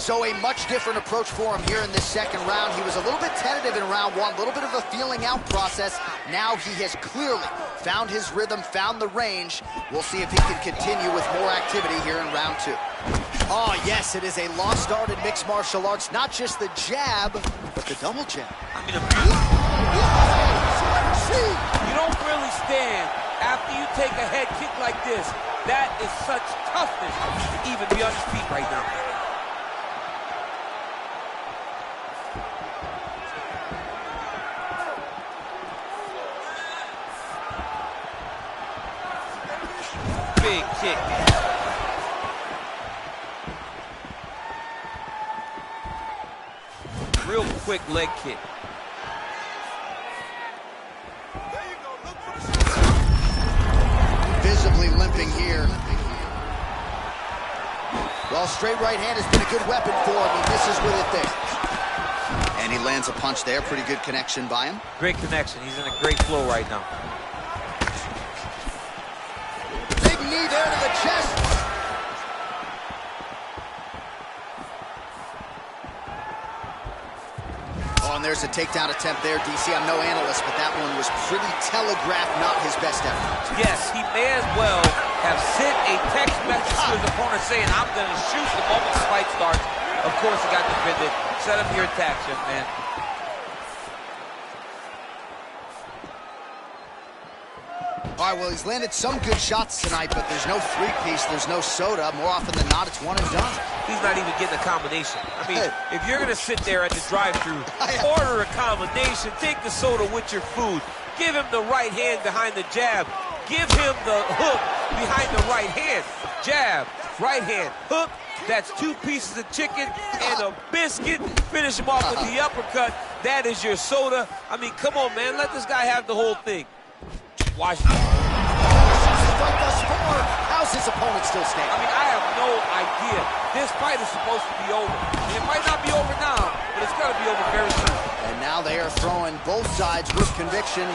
So a much different approach for him here in this second round. He was a little bit tentative in round one, a little bit of a feeling out process. Now he has clearly found his rhythm, found the range. We'll see if he can continue with more activity here in round two. Oh, yes, it is a lost art in mixed martial arts. Not just the jab, but the double jab. I mean, you don't really stand after you take a head kick like this. That is such toughness to even be on his feet right now. Big kick. Real quick leg kick. Visibly limping here. Well, straight right hand has been a good weapon for him. He misses with it there. And he lands a punch there. Pretty good connection by him. Great connection. He's in a great flow right now. Big knee there to the chest. Oh, and there's a takedown attempt there, DC. I'm no analyst, but that one was pretty telegraphed, not his best effort. Yes, he may as well have sent a text message to his opponent saying, I'm going to shoot the moment the fight starts. Of course, he got defended. Set up your attacks, young man. All right, well, he's landed some good shots tonight, but there's no three-piece, there's no soda. More often than not, it's one and done. He's not even getting a combination. I mean, if you're going to sit there at the drive-thru, order a combination, take the soda with your food, give him the right hand behind the jab, give him the hook behind the right hand. Jab, right hand, hook. That's 2 pieces of chicken and a biscuit. Finish him off with the uppercut. That is your soda. I mean, come on, man. Let this guy have the whole thing. Watch this. How's his opponent still standing? I mean, I have no idea. This fight is supposed to be over. It might not be over now, but it's going to be over very soon. And now they are throwing both sides with conviction.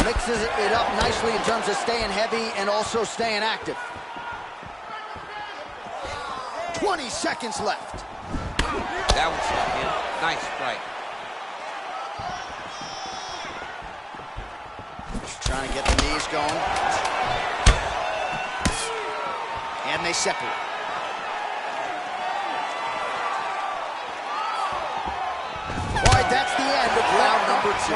Mixes it up nicely in terms of staying heavy and also staying active. 20 seconds left. That was in. Nice strike. Trying to get the knees going. And they separate. All right, that's the end of round number 2.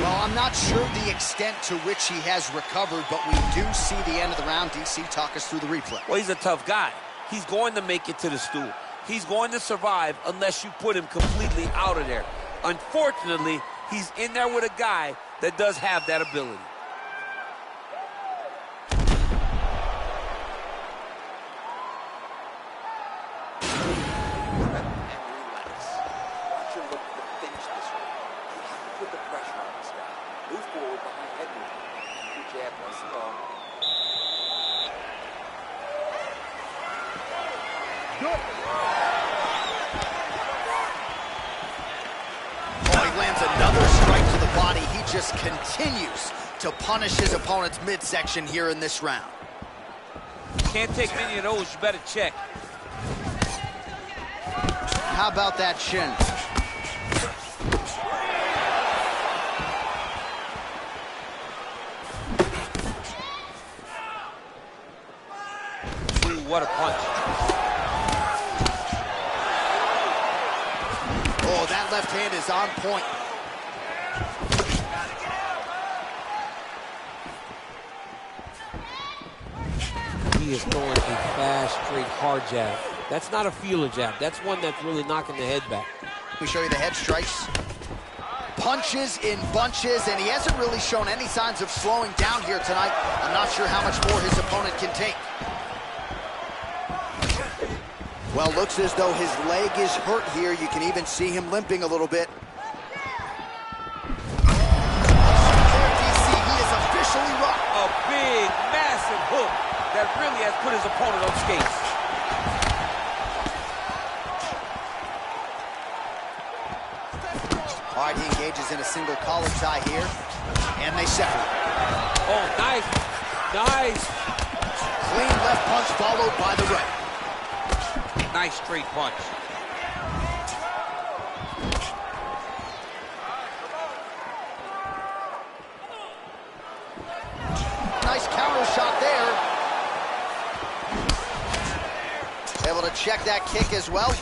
Well, I'm not sure the extent to which he has recovered, but we do see the end of the round. DC, talk us through the replay. Well, he's a tough guy. He's going to make it to the stool. He's going to survive unless you put him completely out of there. Unfortunately, he's in there with a guy that does have that ability. Watch him look to finish this one. You have to put the pressure on this guy. Move forward behind head movement. Good jab, nice and long. Good. Oh, he lands another strike to the body. He just continues to punish his opponent's midsection here in this round. Can't take many of those. You better check. How about that shin? Ooh, what a punch. Oh, that left hand is on point. He is throwing a fast, straight, hard jab. That's not a feeler jab. That's one that's really knocking the head back. Let me show you the head strikes. Punches in bunches, and he hasn't really shown any signs of slowing down here tonight. I'm not sure how much more his opponent can take. Well, looks as though his leg is hurt here. You can even see him limping a little bit. There, DC, he is officially rocked. A big, massive hook that really has put his opponent on skates. All right, he engages in a single collar tie here, and they separate. Oh, nice. Nice. Clean left punch followed by the right. Nice straight punch. Nice counter shot there. Able to check that kick as well.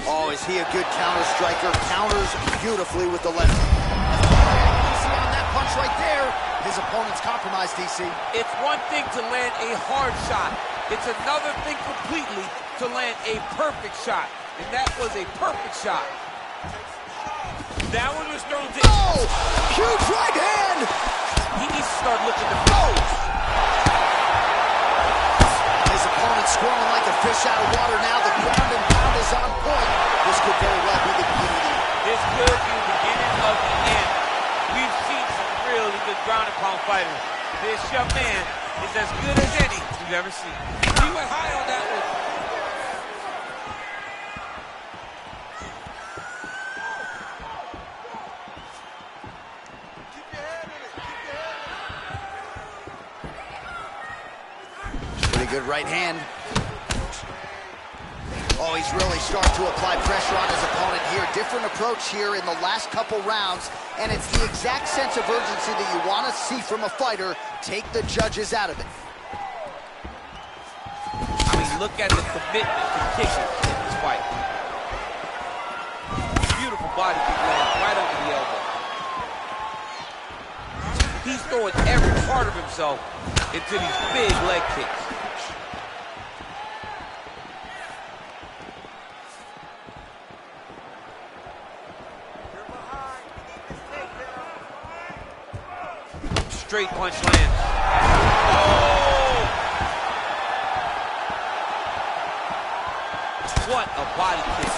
Oh, is he a good counter striker? Counters beautifully with the left. DC on that punch right there. His opponent's compromised, DC. It's one thing to land a hard shot. It's another thing completely to land a perfect shot. And that was a perfect shot. That one was thrown to... Oh! Huge right hand! He needs to start looking to close. His opponent squirming like a fish out of water now. The ground and pound is on point. This could very well be the beginning of the end. This could be the beginning of the end. We've seen some really good ground and pound fighters. This young man is as good as any you've ever seen. He went high on that one. Pretty good right hand. Oh, he's really starting to apply pressure on his opponent here. Different approach here in the last couple rounds, and it's the exact sense of urgency that you want to see from a fighter. Take the judges out of it. I mean, look at the commitment to kicking in this fight. Beautiful body kick lands right under the elbow. He's throwing every part of himself into these big leg kicks. Straight punch lands. Oh! What a body kick.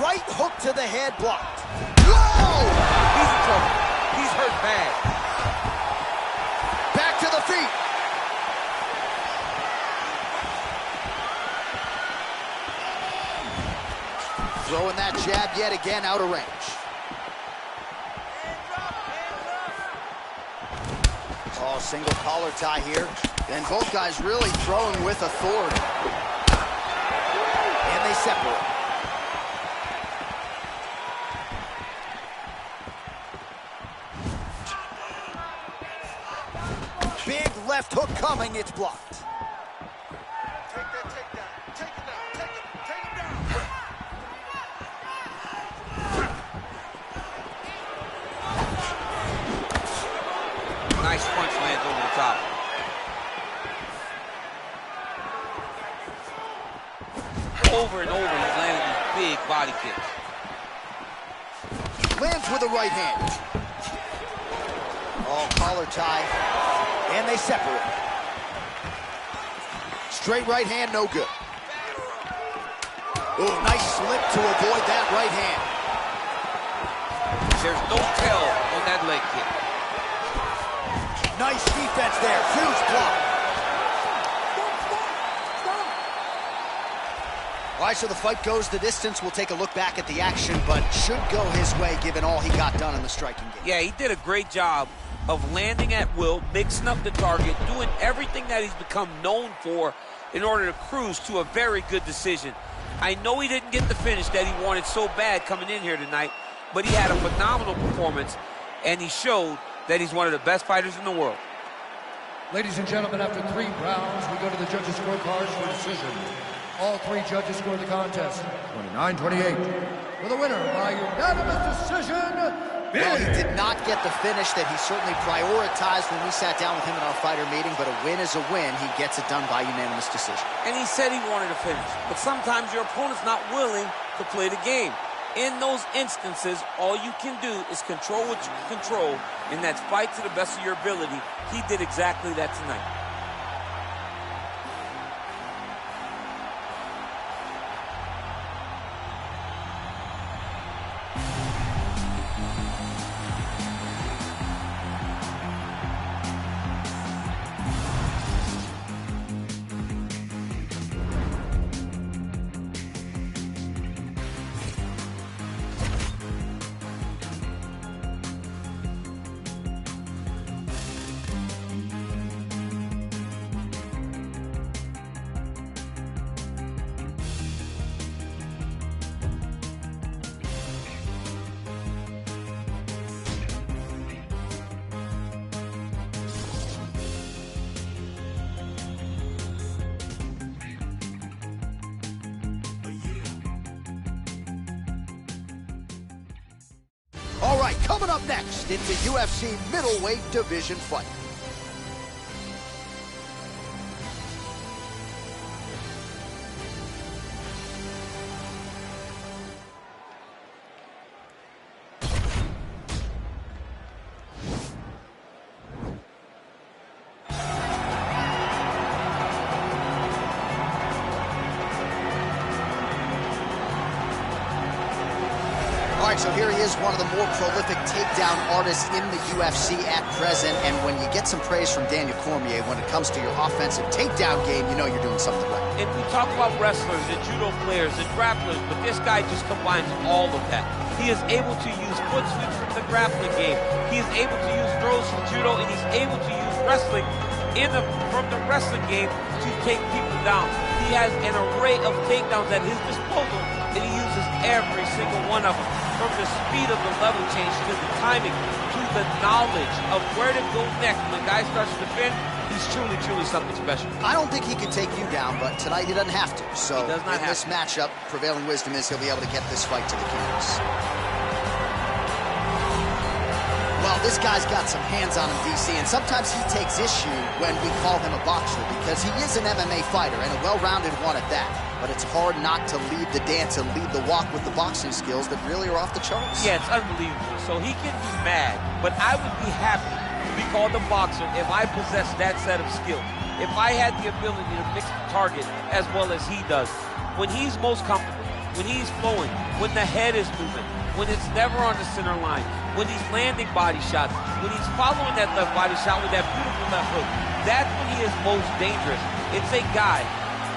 Right hook to the head, blocked. Whoa! He's in trouble. He's hurt bad. Back to the feet. Throwing that jab yet again out of range. Oh, single collar tie here. And both guys really throwing with authority. And they separate. Big left hook coming, it's blocked. Take that takedown. Take it down. Take him down. Nice punch lands over the top. Over and over, he's landing these big body kicks. Lands with a right hand. Oh, collar tie. And they separate. Straight right hand, no good. Oh, nice slip to avoid that right hand. There's no tell on that leg kick. Nice defense there. Huge block. All right, so the fight goes the distance. We'll take a look back at the action, but should go his way given all he got done in the striking game. Yeah, he did a great job of landing at will, mixing up the target, doing everything that he's become known for in order to cruise to a very good decision. I know he didn't get the finish that he wanted so bad coming in here tonight, but he had a phenomenal performance, and he showed that he's one of the best fighters in the world. Ladies and gentlemen, after 3 rounds, we go to the judges' scorecards for decision. All 3 judges scored the contest 29-28. For the winner by unanimous decision, Well, he did not get the finish that he certainly prioritized when we sat down with him in our fighter meeting, but a win is a win. He gets it done by unanimous decision. And he said he wanted to finish, but sometimes your opponent's not willing to play the game. In those instances, all you can do is control what you can control, and that's fight to the best of your ability. He did exactly that tonight. All right, coming up next, it's a UFC middleweight division fight. All right, so here he is, one of the more prolific takedown artists in the UFC at present. And when you get some praise from Daniel Cormier when it comes to your offensive takedown game, you know you're doing something right. And we talk about wrestlers and judo players and grapplers, but this guy just combines all of that. He is able to use foot sweeps from the grappling game. He is able to use throws from judo, and he's able to use wrestling from the wrestling game to take people down. He has an array of takedowns at his disposal, and he uses every single one of them. From the speed of the level change to the timing to the knowledge of where to go next when the guy starts to defend, he's truly, truly something special. I don't think he could take you down, but tonight he doesn't have to. So he does not in have this to. matchup, prevailing wisdom is he'll be able to get this fight to the canvas. Well, this guy's got some hands on him, DC, and sometimes he takes issue when we call him a boxer because he is an MMA fighter and a well-rounded one at that. But it's hard not to lead the dance and lead the walk with the boxing skills that really are off the charts. Yeah, it's unbelievable. So he can be mad, but I would be happy to be called a boxer if I possessed that set of skill. If I had the ability to mix the target as well as he does. When he's most comfortable, when he's flowing, when the head is moving, when it's never on the center line, when he's landing body shots, when he's following that left body shot with that beautiful left hook, that's when he is most dangerous. It's a guy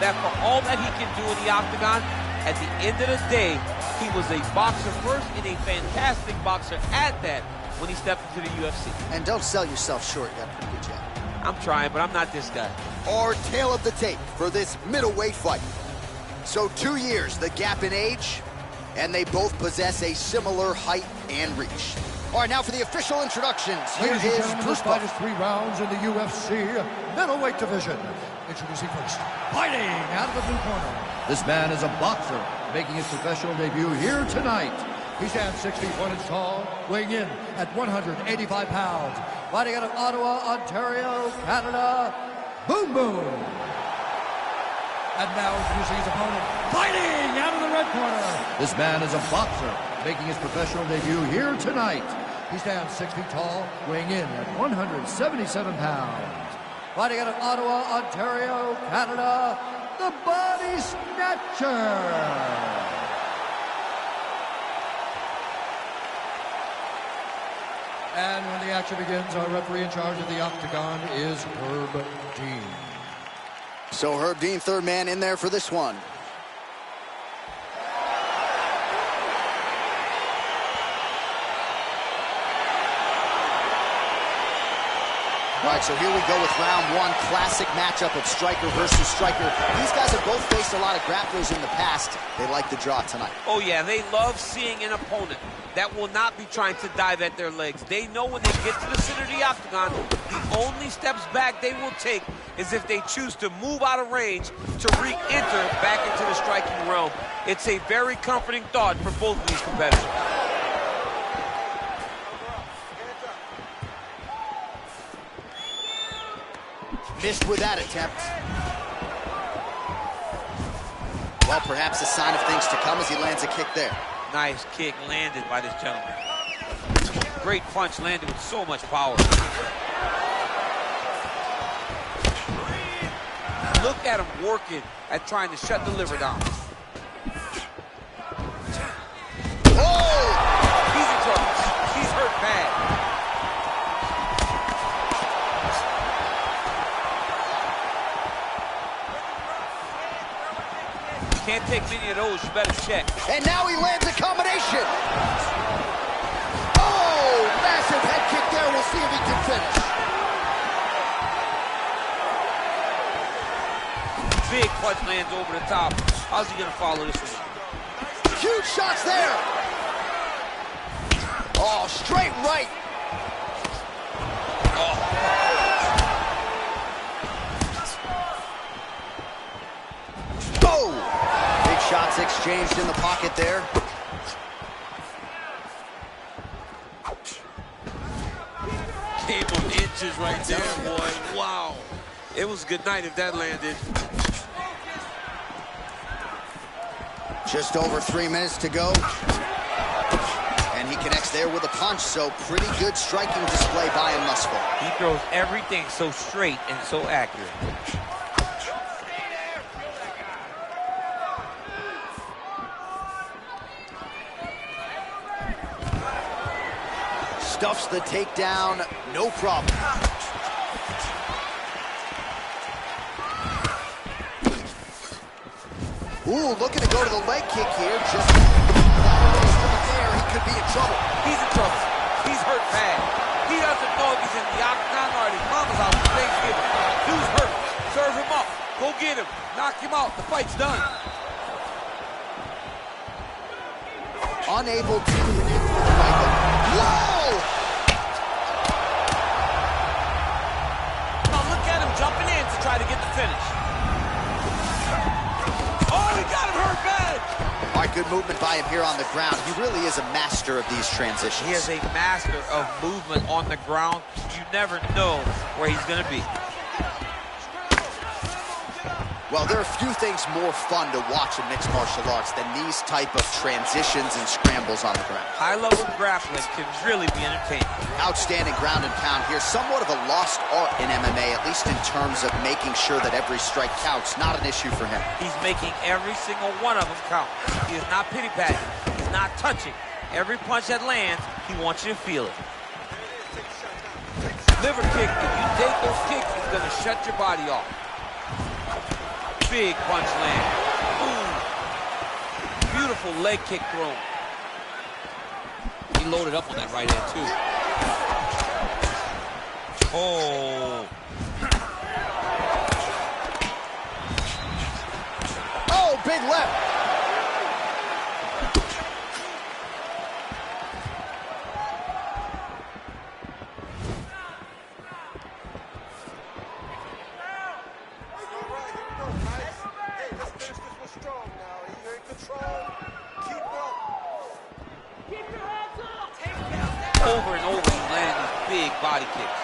that for all that he can do in the octagon, at the end of the day, he was a boxer first and a fantastic boxer at that when he stepped into the UFC. And don't sell yourself short, you got a pretty good jab. I'm trying, but I'm not this guy. Our tail of the tape for this middleweight fight. So 2 years, the gap in age, and they both possess a similar height and reach. All right, now for the official introductions. Here Ladies and is gentlemen, this Uffa. fight is 3 rounds in the UFC middleweight division. Introducing first, fighting out of the blue corner. This man is a boxer, making his professional debut here tonight. He stands 6 feet 1 inch tall, weighing in at 185 pounds. Fighting out of Ottawa, Ontario, Canada, Boom Boom. And now introducing his opponent, fighting out of the red corner. This man is a boxer, making his professional debut here tonight. He stands 6 feet tall, weighing in at 177 pounds. Fighting out of Ottawa, Ontario, Canada, the Body Snatcher. And when the action begins, our referee in charge of the octagon is Herb Dean. So Herb Dean, third man in there for this one. All right, so here we go with round one, classic matchup of striker versus striker. These guys have both faced a lot of grapplers in the past. They like the draw tonight. Oh yeah, they love seeing an opponent that will not be trying to dive at their legs. They know when they get to the center of the octagon, the only steps back they will take is if they choose to move out of range to re-enter back into the striking realm. It's a very comforting thought for both of these competitors. Missed with that attempt. Well, perhaps a sign of things to come as he lands a kick there. Nice kick landed by this gentleman. Great punch landed with so much power. Look at him working at trying to shut the liver down. Oh! He's in trouble. He's hurt bad. Can't take many of those, you better check. And now he lands a combination. Oh, massive head kick there. We'll see if he can finish. Big punch lands over the top. How's he gonna follow this one? Huge shots there. Oh, straight right. Shots exchanged in the pocket there. Came on inches right there, boy. Wow. It was good night if that landed. Just over 3 minutes to go. And he connects there with a punch, so pretty good striking display by him thus far. He throws everything so straight and so accurate. Stuffs the takedown, no problem. Ooh, looking to go to the leg kick here. Just that waist to the air, he could be in trouble. He's in trouble. He's hurt bad. He doesn't know if he's in the octagon or at his mama's house for Thanksgiving. Dude's hurt. Serve him up. Go get him. Knock him out. The fight's done. Unable to fight them. Whoa! Now look at him jumping in to try to get the finish. Oh, he got him hurt bad. All right, good movement by him here on the ground. He really is a master of these transitions. He is a master of movement on the ground. You never know where he's going to be. Well, there are few things more fun to watch in mixed martial arts than these type of transitions and scrambles on the ground. High-level grappling can really be entertaining. Outstanding ground and pound here. Somewhat of a lost art in MMA, at least in terms of making sure that every strike counts. Not an issue for him. He's making every single one of them count. He is not pity-patting. He's not touching. Every punch that lands, he wants you to feel it. Liver kick, if you take those kicks, it's going to shut your body off. Big punch land. Ooh. Beautiful leg kick thrown. He loaded up on that right hand, too. Oh. Oh, big left. Over and over, he's landing these big body kicks.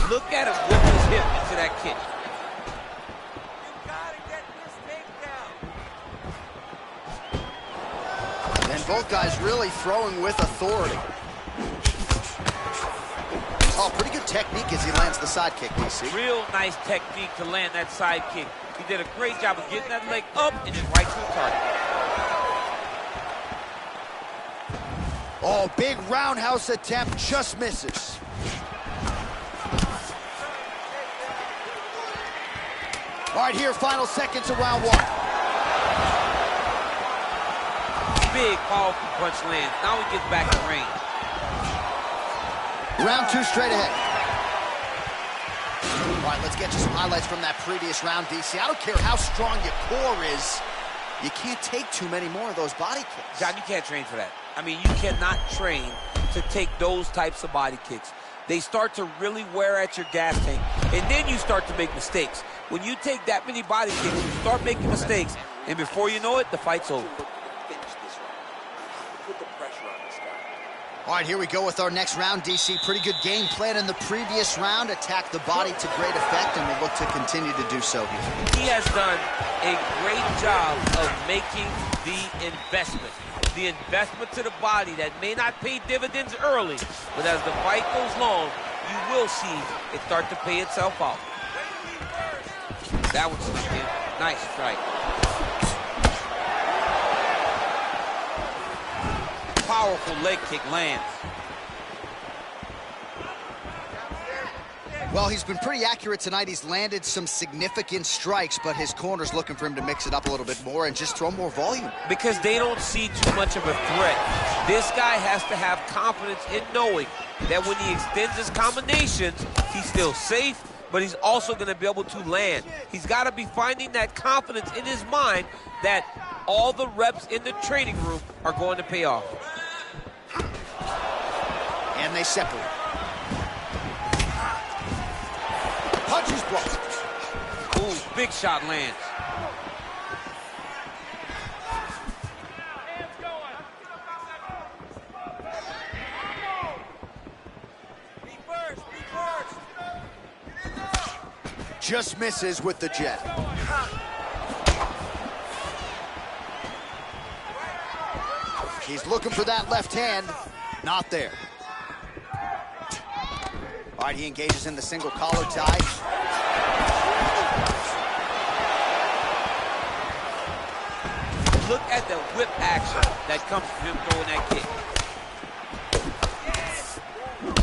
Look at him whip his hip into that kick. You gotta get this takedown. And both guys really throwing with authority. Oh, pretty good technique as he lands the side kick, DC. Real nice technique to land that side kick. He did a great job of getting that leg up and then right to the target. Oh, big roundhouse attempt, just misses. All right, here, final seconds of round one. Big, powerful punch lands. Now he gets back in range. Round two straight ahead. All right, let's get you some highlights from that previous round, DC. I don't care how strong your core is. You can't take too many more of those body kicks. John, you can't train for that. I mean, you cannot train to take those types of body kicks. They start to really wear at your gas tank, and then you start to make mistakes. When you take that many body kicks, you start making mistakes, and before you know it, the fight's over. Finish this round. Put the pressure on this guy. All right, here we go with our next round, DC. Pretty good game plan in the previous round. Attacked the body to great effect, and we'll look to continue to do so here. He has done a great job of making the investment. The investment to the body that may not pay dividends early, but as the fight goes long, you will see it start to pay itself out. That one snuck in. Nice strike. Powerful leg kick lands. Well, he's been pretty accurate tonight. He's landed some significant strikes, but his corner's looking for him to mix it up a little bit more and just throw more volume. Because they don't see too much of a threat. This guy has to have confidence in knowing that when he extends his combinations, he's still safe, but he's also going to be able to land. He's got to be finding that confidence in his mind that all the reps in the training room are going to pay off. And they separate. Punches blocked. Ooh, big shot lands. Just misses with the jab. He's looking for that left hand. Not there. All right, he engages in the single collar tie. Look at the whip action that comes from him throwing that kick.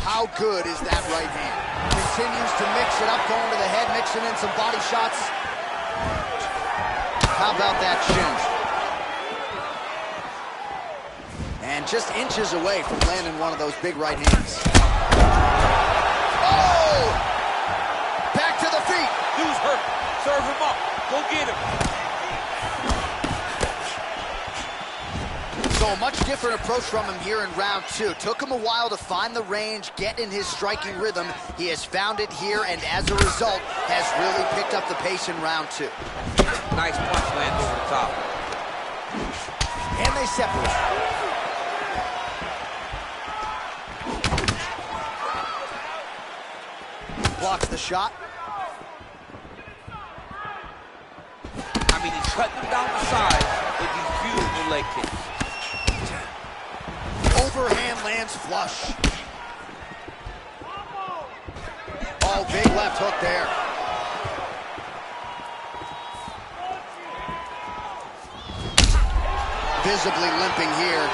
How good is that right hand? Continues to mix it up, going to the head, mixing in some body shots. How about that shin? And And just inches away from landing one of those big right hands. Oh! Back to the feet. Dude's hurt. Serve him up. Go get him. So a much different approach from him here in round 2. Took him a while to find the range, get in his striking rhythm. He has found it here, and as a result, has really picked up the pace in round 2. Nice punch lands over the top. And they separate. Blocks the shot. I mean, he's cutting him down the side with these beautiful leg kicks. Overhand lands flush. Oh, big left hook there. Visibly limping here.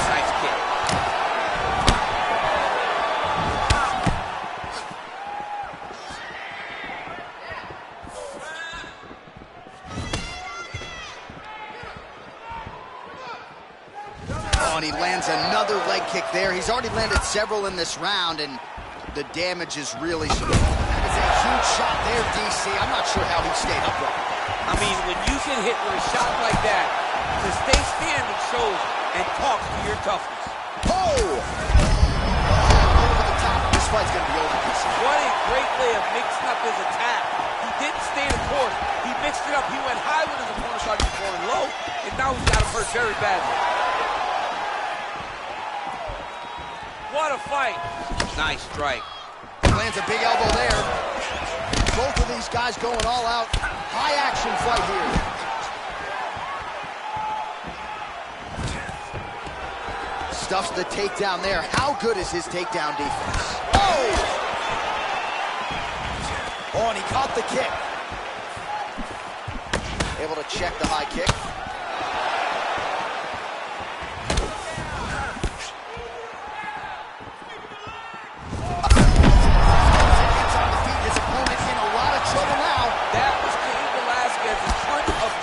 Nice kick. Oh, and he lands another leg kick there. He's already landed several in this round, and the damage is really severe. That is a huge shot there, DC. I'm not sure how he stayed upright. I mean, when you get hit with a shot like that, to stay standing shows and talks to your toughness. Oh! Over the top. This fight's going to be over, DC. What a great way of mixing up his attack. He didn't stay the course. He mixed it up. He went high when his opponent started going low, and now he's got him hurt very badly. What a fight. Nice strike. Lands a big elbow there. Both of these guys going all out. High action fight here. Stuffs the takedown there. How good is his takedown defense? Oh! Oh, and he caught the kick. Able to check the high kick.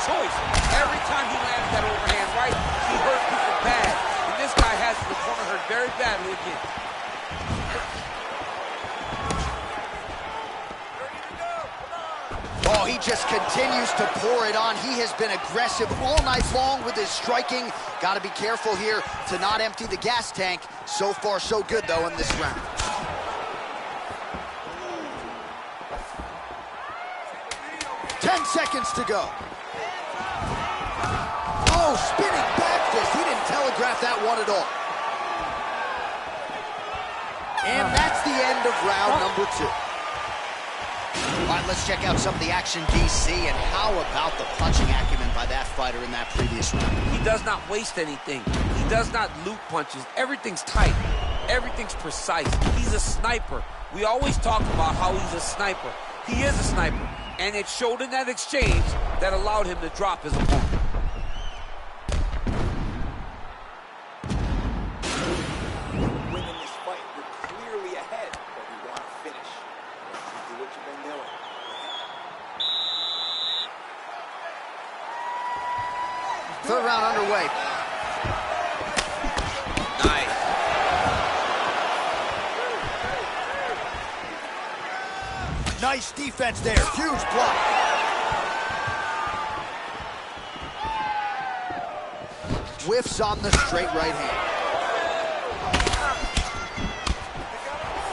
Choice. Every time he lands that overhand right, he hurts people bad. And this guy has the opponent hurt very badly again. Oh, he just continues to pour it on. He has been aggressive all night long with his striking. Got to be careful here to not empty the gas tank. So far, so good, though, in this round. Seconds to go. Oh, spinning back fist. He didn't telegraph that one at all. And that's the end of round number 2. All right, let's check out some of the action, DC, and how about the punching acumen by that fighter in that previous round? He does not waste anything. He does not loop punches. Everything's tight. Everything's precise. He's a sniper. We always talk about how he's a sniper. He is a sniper. And it showed in that exchange that allowed him to drop his opponent. Winning this fight, you're clearly ahead, but you want to finish. You do what you've been doing. Third round underway. Nice. Nice defense there. Huge block. Whiffs on the straight right hand.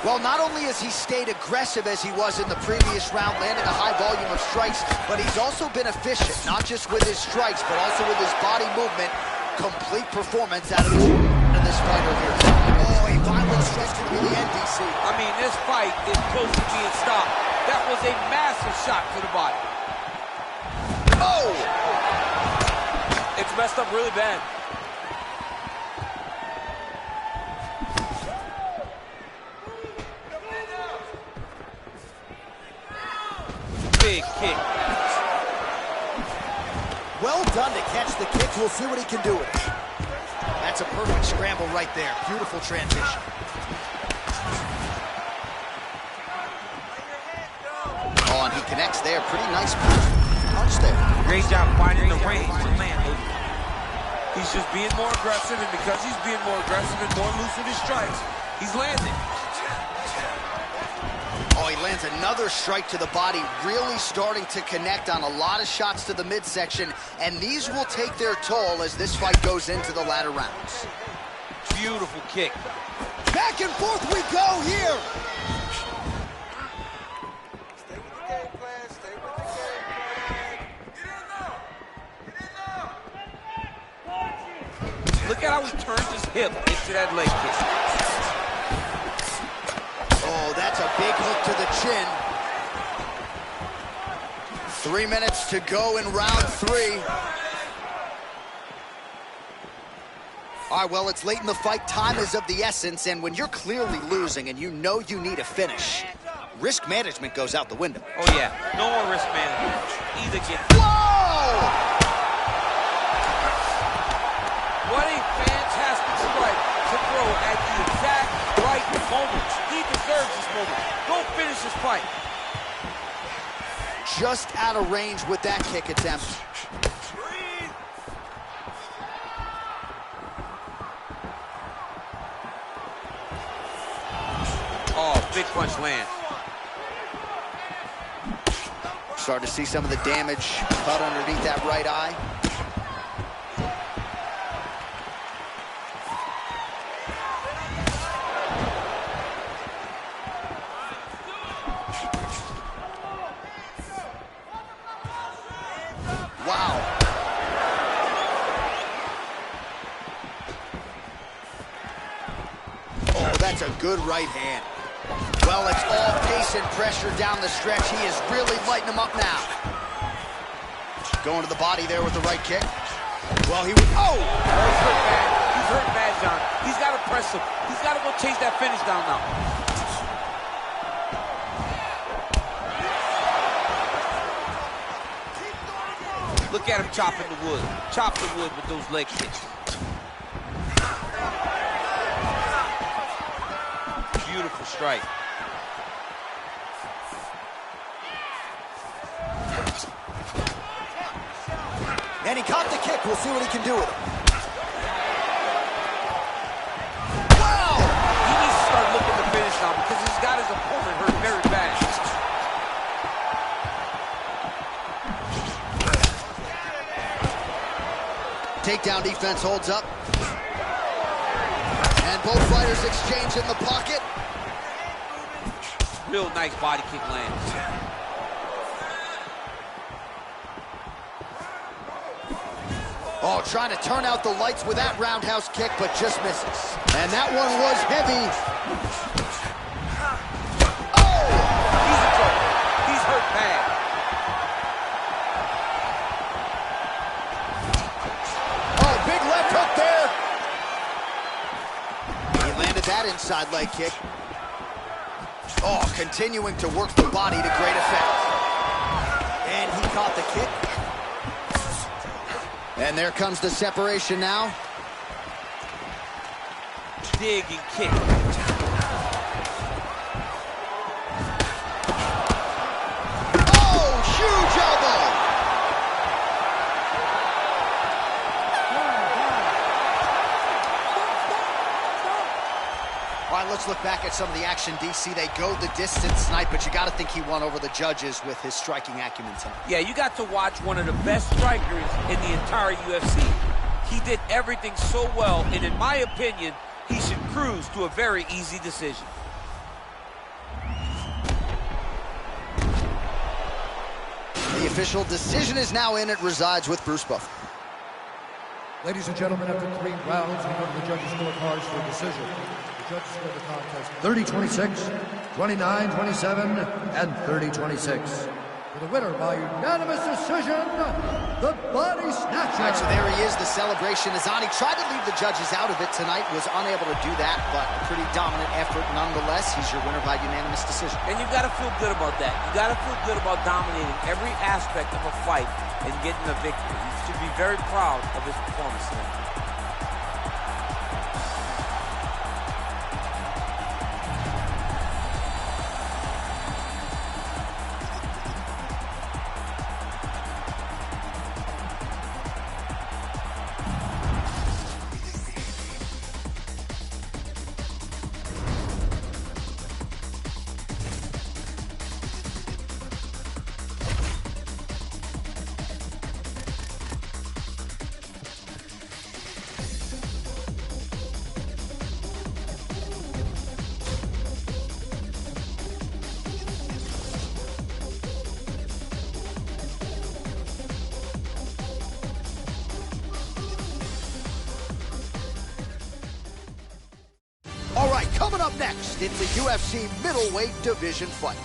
Well, not only has he stayed aggressive as he was in the previous round, landing a high volume of strikes, but he's also been efficient, not just with his strikes, but also with his body movement. Complete performance out of this fighter here. Oh, a violent stretch to the end, DC. I mean, this fight is close to being stopped. That was a massive shot to the body. Oh! It's messed up really bad. Big kick. Well done to catch the kick. We'll see what he can do with it. That's a perfect scramble right there. Beautiful transition. Oh, and he connects there. Pretty nice punch punch there. Great job finding the range to land it. He's just being more aggressive, and because he's being more aggressive and more loose with his strikes, he's landing. Oh, he lands another strike to the body, really starting to connect on a lot of shots to the midsection, and these will take their toll as this fight goes into the latter rounds. Beautiful kick. Back and forth we go here. Stay with the game plan. Stay with the game plan. Look at how he turns his hip into that leg kick. Oh, that's a big hook to the chin. 3 minutes to go in round 3. All right, well, it's late in the fight. Time is of the essence, and when you're clearly losing and you know you need a finish, risk management goes out the window. Oh, yeah. No more risk management. Either get... Whoa! What a fantastic strike to throw at the exact right moment. He deserves this moment. Go finish this fight. Just out of range with that kick attempt. Oh, big punch lands. Start to see some of the damage cut underneath that right eye. Wow. Oh, that's a good right hand. Well, it's all pace and pressure down the stretch. He is really lighting him up now. Going to the body there with the right kick. Well, he was... Oh! He's hurt bad. He's hurt bad, John. He's got to press him. He's got to go chase that finish down now. Look at him chopping the wood. Chop the wood with those leg kicks. Beautiful strike. And he caught the kick. We'll see what he can do with it. Wow! He needs to start looking to finish now because he's got his opponent hurt very bad. Takedown defense holds up. And both fighters exchange in the pocket. Real nice body kick lands. Oh, trying to turn out the lights with that roundhouse kick, but just misses. And that one was heavy. Oh! He's in trouble. He's hurt bad. Oh, big left hook there. He landed that inside leg kick. Oh, continuing to work the body to great effect. And he caught the kick. And there comes the separation now. Dig and kick. Oh, huge elbow! All right, let's look back at some of the action, DC. They go the distance tonight, but you got to think he won over the judges with his striking acumen tonight. Yeah, you got to watch one of the best strikers in the entire UFC. He did everything so well, and in my opinion, he should cruise to a very easy decision. The official decision is now in. It resides with Bruce Buffer. Ladies and gentlemen, after 3 rounds, we go to the judges' scorecards for a decision. The judges scored the contest 30-26, 29-27, and 30-26. For the winner by unanimous decision, the Body Snatcher. All right, so there he is. The celebration is on. He tried to leave the judges out of it tonight, was unable to do that, but a pretty dominant effort nonetheless. He's your winner by unanimous decision. And you got to feel good about that. You got to feel good about dominating every aspect of a fight and getting a victory. You should be very proud of his performance tonight. right, coming up next, it's a UFC middleweight division fight.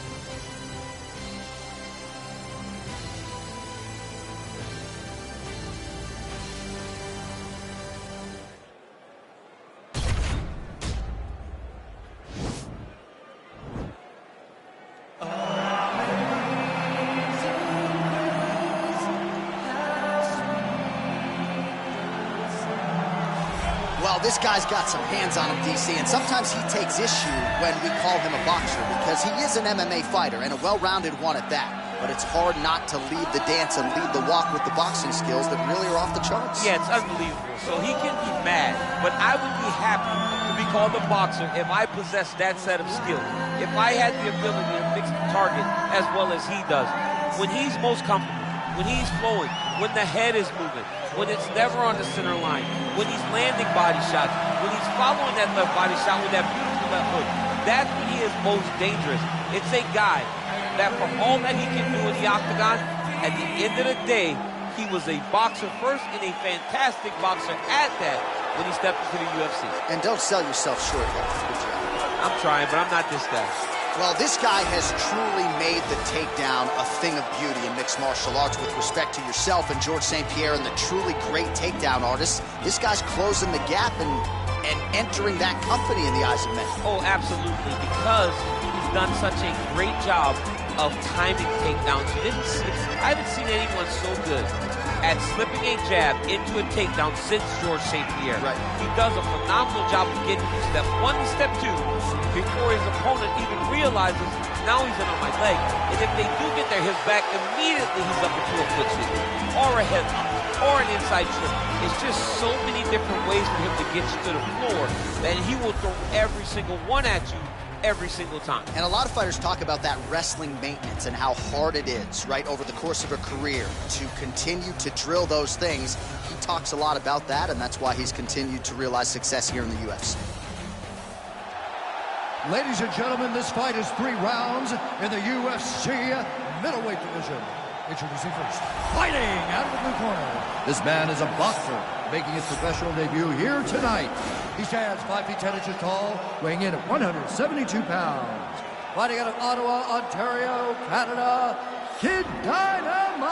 Well, this guy's got some hands on him, DC, and sometimes he takes issue when we call him a boxer because he is an MMA fighter and a well-rounded one at that. But it's hard not to lead the dance and lead the walk with the boxing skills that really are off the charts. Yeah, it's unbelievable. So he can be mad, but I would be happy to be called a boxer if I possessed that set of skills. If I had the ability to fix the target as well as he does. When he's most comfortable, when he's flowing, when the head is moving, when it's never on the center line, when he's landing body shots, when he's following that left body shot with that beautiful left hook, that's when he is most dangerous. It's a guy that for all that he can do in the octagon, at the end of the day, he was a boxer first and a fantastic boxer at that when he stepped into the UFC. And don't sell yourself short, good job. I'm trying, but I'm not this guy. Well, this guy has truly made the takedown a thing of beauty in mixed martial arts with respect to yourself and George St. Pierre and the truly great takedown artists. This guy's closing the gap and entering that company in the eyes of men. Oh, absolutely, because he's done such a great job of timing takedowns. I haven't seen anyone so good at slipping a jab into a takedown since George St. Pierre. Right. He does a phenomenal job of getting to step one and step two before his opponent even realizes now he's in on my leg. And if they do get their hips back, immediately he's up into a foot sweep or a head lock or an inside trip. It's just so many different ways for him to get you to the floor that he will throw every single one at you every single time. And a lot of fighters talk about that wrestling maintenance and how hard it is, right, over the course of a career to continue to drill those things. He talks a lot about that, and that's why he's continued to realize success here in the UFC. Ladies and gentlemen, this fight is 3 rounds in the UFC middleweight division. Introducing first, fighting out of the blue corner. This man is a boxer, making his professional debut here tonight. He stands 5 feet 10 inches tall, weighing in at 172 pounds. Fighting out of Ottawa, Ontario, Canada, Kid Dynamite.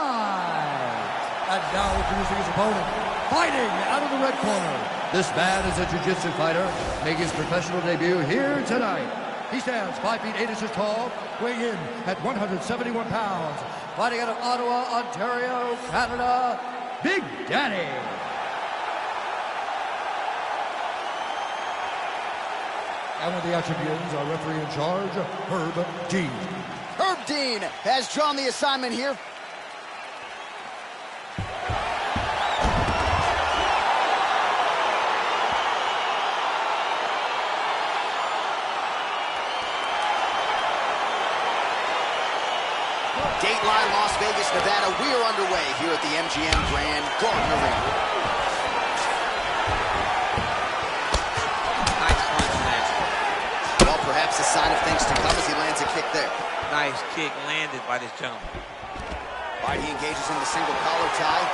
And now introducing his opponent, fighting out of the red corner. This man is a jiu-jitsu fighter, making his professional debut here tonight. He stands 5 feet 8 inches tall, weighing in at 171 pounds. Fighting out of Ottawa, Ontario, Canada, Big Daddy. And with the action begins, our referee in charge, Herb Dean. Herb Dean has drawn the assignment here. Dateline, Las Vegas, Nevada. We are underway here at the MGM Grand Garden Arena. Nice punch there. Well, perhaps a sign of things to come as he lands a kick there. Nice kick landed by this gentleman. All right, he engages in the single collar tie.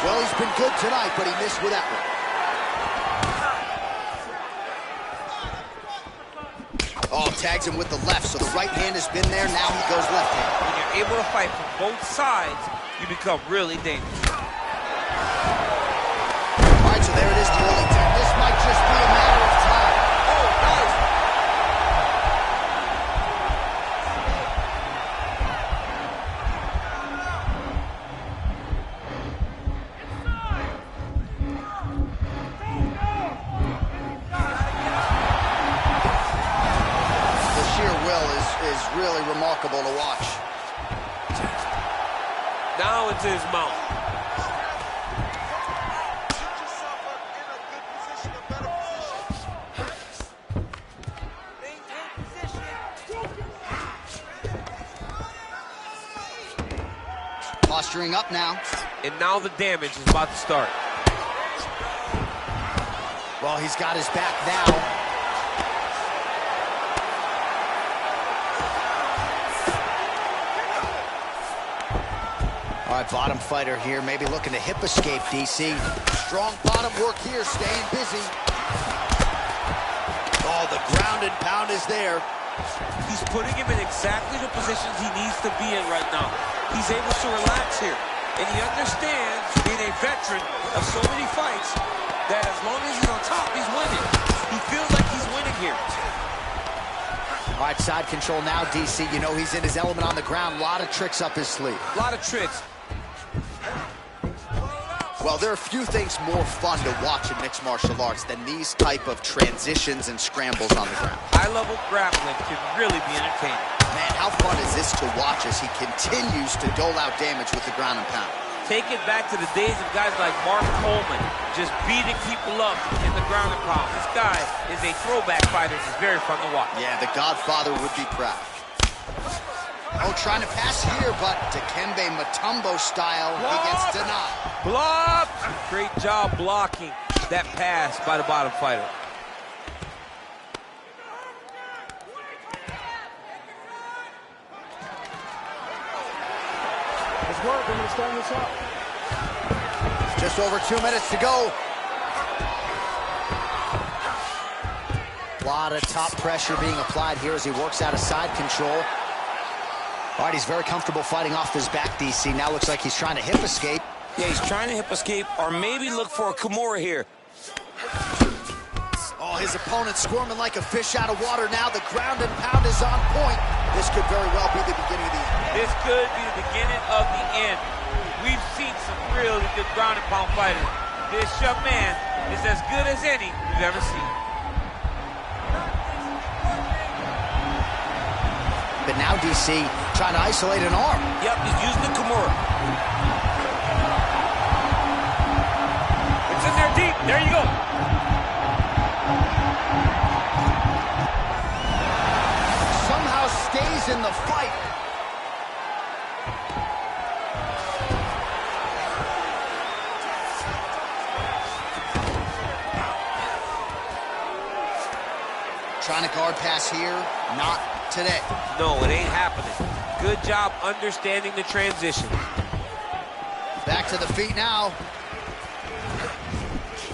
Well, he's been good tonight, but he missed with that one. Oh, tags him with the left, so the right hand has been there. Now he goes left hand. When you're able to fight from both sides, you become really dangerous. All right, so there it is, the early 10. This might just be a matter of time. Oh, nice. Is really remarkable to watch. Now into his mouth. Posturing up now. And now the damage is about to start. Well, he's got his back now. All right, bottom fighter here, maybe looking to hip escape, DC. Strong bottom work here, staying busy. ground and pound is there. He's putting him in exactly the positions he needs to be in right now. He's able to relax here. And he understands, being a veteran of so many fights, that as long as he's on top, he's winning. He feels like he's winning here. All right, side control now, DC. You know he's in his element on the ground. A lot of tricks up his sleeve. A lot of tricks. Well, there are few things more fun to watch in mixed martial arts than these type of transitions and scrambles on the ground. High-level grappling can really be entertaining. Man, how fun is this to watch as he continues to dole out damage with the ground and pound? Take it back to the days of guys like Mark Coleman, just beating people up in the ground and pound. This guy is a throwback fighter. It's very fun to watch. Yeah, the Godfather would be proud. Oh, trying to pass here, but Dikembe Mutombo style, he gets denied. Block! Great job blocking that pass by the bottom fighter. It's working. We're starting this up. Just over 2 minutes to go. A lot of top pressure being applied here as he works out of side control. All right, he's very comfortable fighting off his back, DC. Now looks like he's trying to hip escape. Yeah, he's trying to hip escape or maybe look for a Kimura here. Oh, his opponent squirming like a fish out of water now. The ground and pound is on point. This could very well be the beginning of the end. This could be the beginning of the end. We've seen some really good ground and pound fighters. This young man is as good as any we've ever seen. But now DC trying to isolate an arm. Yep, he's using the Kimura. It's in there deep. There you go. Somehow stays in the fight. Trying to guard pass here. Not today. No, it ain't happening. Good job understanding the transition. Back to the feet now.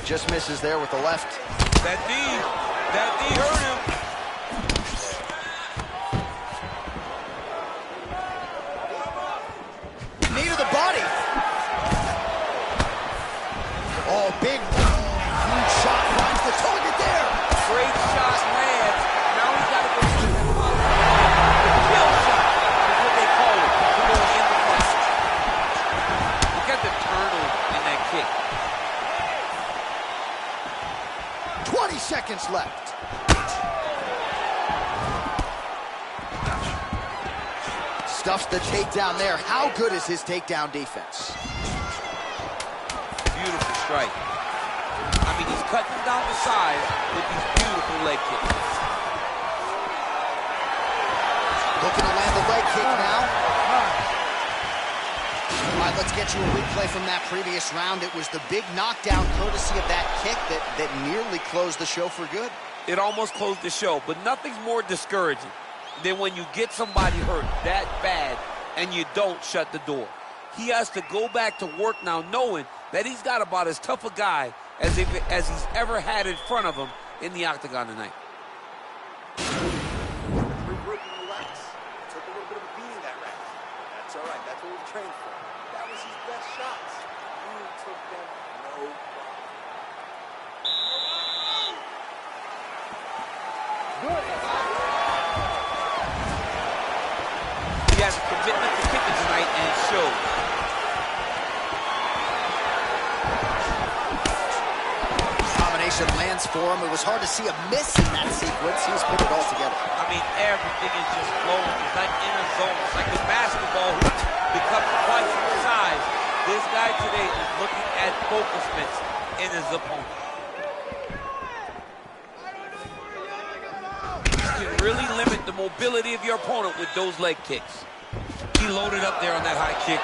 Just misses there with the left. That knee hurt him. Knee to the body. Oh, big, huge shot finds the target there. Great shot lands. Now he's got to go to the kill shot is what they call it. To go in the fight. Look at the turnover in that kick. 20 seconds left. Stuffs the takedown there. How good is his takedown defense? Beautiful strike. I mean, he's cutting down the sides with these beautiful leg kicks. Looking to land the leg kick now. All right, let's get you a replay from that previous round. It was the big knockdown courtesy of that kick that nearly closed the show for good. It almost closed the show, but nothing's more discouraging than when you get somebody hurt that bad and you don't shut the door. He has to go back to work now knowing that he's got about as tough a guy as he's ever had in front of him in the octagon tonight. Regroup and relax. Took a little bit of a beating that round. That's all right. That's what we've trained for. That was his best shots. You took them no problem. Good. He has a commitment to kicking tonight, and it shows. Combination lands for him. It was hard to see a miss in that sequence. He's put it all together. I mean, everything is just flowing. It's like in a zone. It's like a basketball hoop becomes twice the size. This guy today is looking at focus mitts in his opponent. You can really limit the mobility of your opponent with those leg kicks. He loaded up there on that high kick.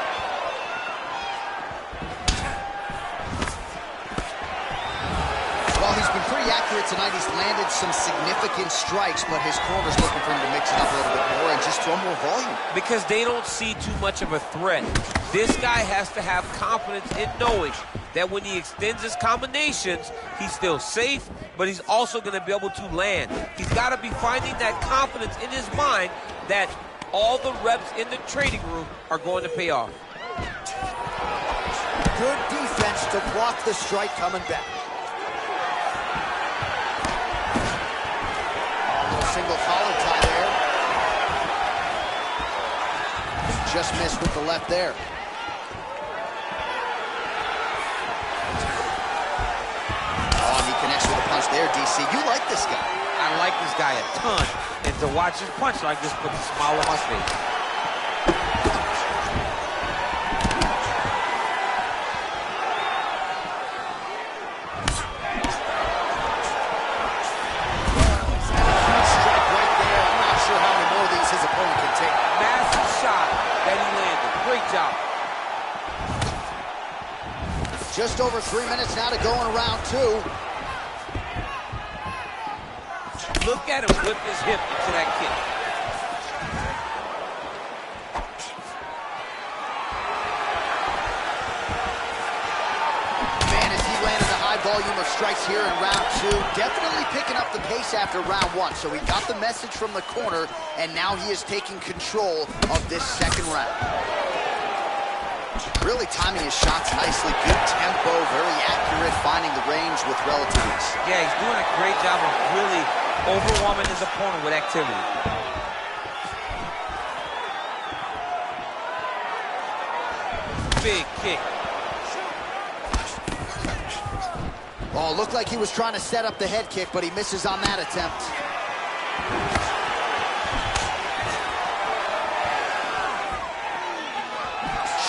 Well, he's been pretty accurate tonight. He's landed some significant strikes, but his corner's looking for him to mix it up a little bit more and just throw more volume. Because they don't see too much of a threat. This guy has to have confidence in knowing that when he extends his combinations, he's still safe, but he's also going to be able to land. He's got to be finding that confidence in his mind that all the reps in the training room are going to pay off. Good defense to block the strike coming back. A little single collar tie there. Just missed with the left there. Oh, and he connects with a punch there, DC. You like this guy. I like this guy a ton. And to watch his punch like this puts a smile on my face. Just over 3 minutes now to go in round 2. Look at him whip his hip into that kick. Man, as he landed a high volume of strikes here in round 2, definitely picking up the pace after round 1. So he got the message from the corner, and now he is taking control of this second round. Really timing his shots nicely. Good tempo, very accurate, finding the range with relative ease. Yeah, he's doing a great job of really overwhelming his opponent with activity. Big kick. Oh, looked like he was trying to set up the head kick, but he misses on that attempt.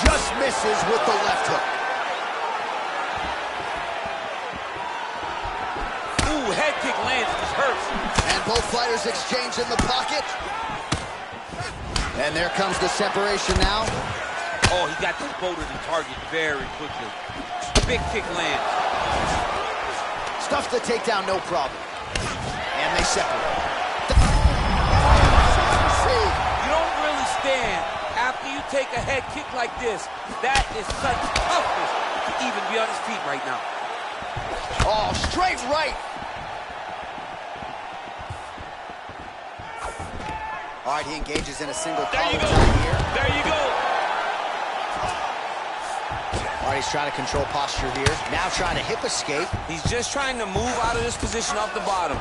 Just misses with the left hook. Ooh, head kick lands, this hurts. And both fighters exchange in the pocket. And there comes the separation now. Oh, he got devoted to target very quickly. Big kick lands. Stuffs the takedown, no problem. And they separate. You don't really stand after you take a head kick like this. That is such toughness to even be on his feet right now. Oh, straight right. All right, he engages in a single collar tie here. There you go. All right, he's trying to control posture here. Now trying to hip escape. He's just trying to move out of this position off the bottom.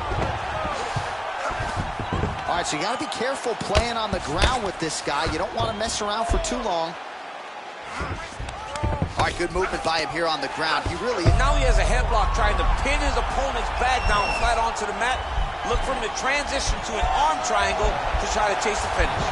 All right, so you got to be careful playing on the ground with this guy. You don't want to mess around for too long. All right, good movement by him here on the ground. He really... Now he has a headlock trying to pin his opponent's back down flat onto the mat. Look for him to transition to an arm triangle to try to chase the finish.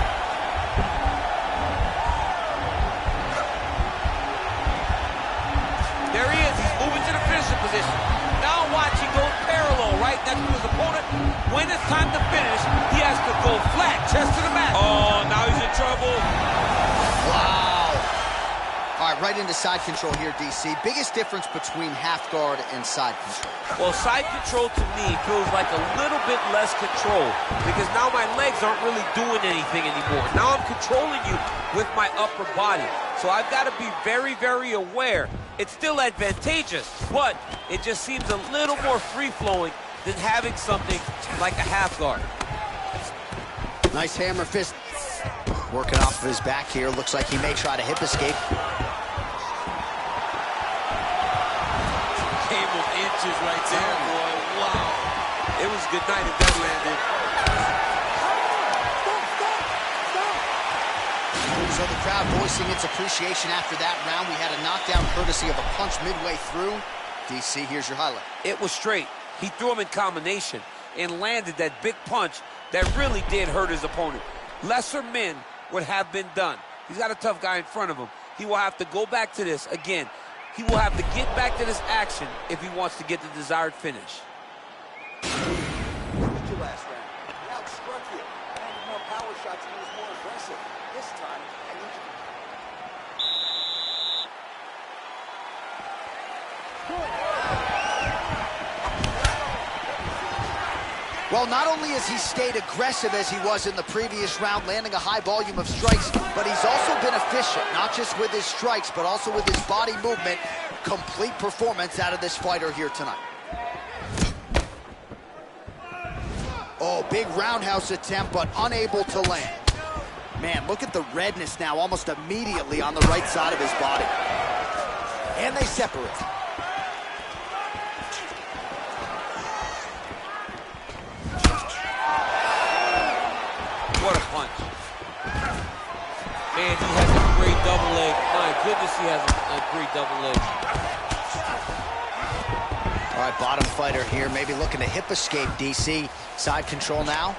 There he is. He's moving to the finishing position. Now watch, he goes parallel right next to his opponent. When it's time to finish, he has to go flat, chest to the mat. Oh, now he's in trouble. Wow. All right, right into side control here, DC. Biggest difference between half guard and side control? Well, side control to me feels like a little bit less control because now my legs aren't really doing anything anymore. Now I'm controlling you with my upper body. So I've got to be very, very aware. It's still advantageous, but it just seems a little more free-flowing than having something like a half guard. Nice hammer fist. Working off of his back here. Looks like he may try to hip escape. Game of inches right there, boy. Wow. It was a good night if that landed. So the crowd voicing its appreciation after that round. We had a knockdown courtesy of a punch midway through. DC, here's your highlight. It was straight. He threw him in combination and landed that big punch that really did hurt his opponent. Lesser men would have been done. He's got a tough guy in front of him. He will have to go back to this again. He will have to get back to this action if he wants to get the desired finish. Finished your last round. He outstruck you. Landed more power shots and he was more aggressive. This time, I need you Well, not only has he stayed aggressive as he was in the previous round, landing a high volume of strikes, but he's also been efficient, not just with his strikes, but also with his body movement. Complete performance out of this fighter here tonight. Oh, big roundhouse attempt, but unable to land. Man, look at the redness now almost immediately on the right side of his body. And they separate. What a punch. Man, he has a great double leg. My goodness, he has a great double leg. All right, bottom fighter here, maybe looking to hip escape, DC. Side control now.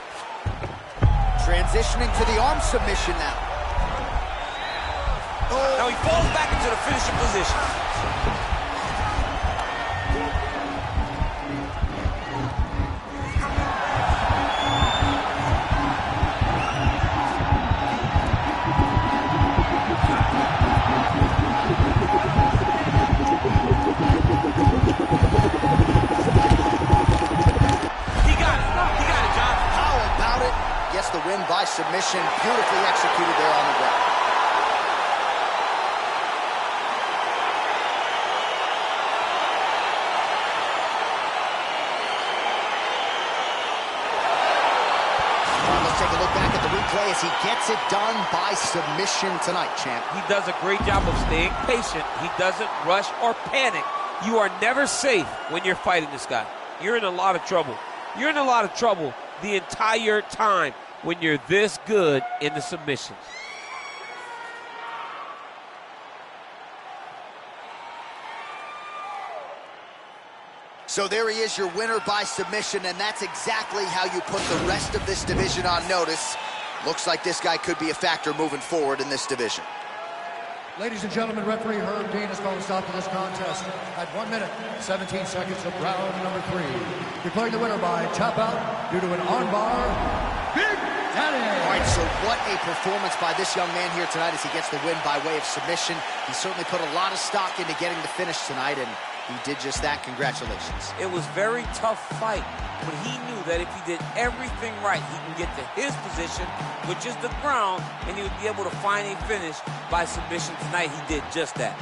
Transitioning to the arm submission now. Oh. Now he falls back into the finishing position. The win by submission, beautifully executed there on the ground. Let's take a look back at the replay as he gets it done by submission tonight, champ. He does a great job of staying patient. He doesn't rush or panic. You are never safe when you're fighting this guy. You're in a lot of trouble. You're in a lot of trouble the entire time when you're this good in the submissions. So there he is, your winner by submission, and that's exactly how you put the rest of this division on notice. Looks like this guy could be a factor moving forward in this division. Ladies and gentlemen, referee Herb Dean has called a stop to this contest at 1 minute, 17 seconds of round number 3. Declaring the winner by tap out due to an armbar, Big Daddy. All right, so what a performance by this young man here tonight as he gets the win by way of submission. He certainly put a lot of stock into getting the finish tonight, and he did just that. Congratulations. It was a very tough fight, but he knew that if he did everything right, he can get to his position, which is the ground, and he would be able to find a finish by submission tonight. He did just that.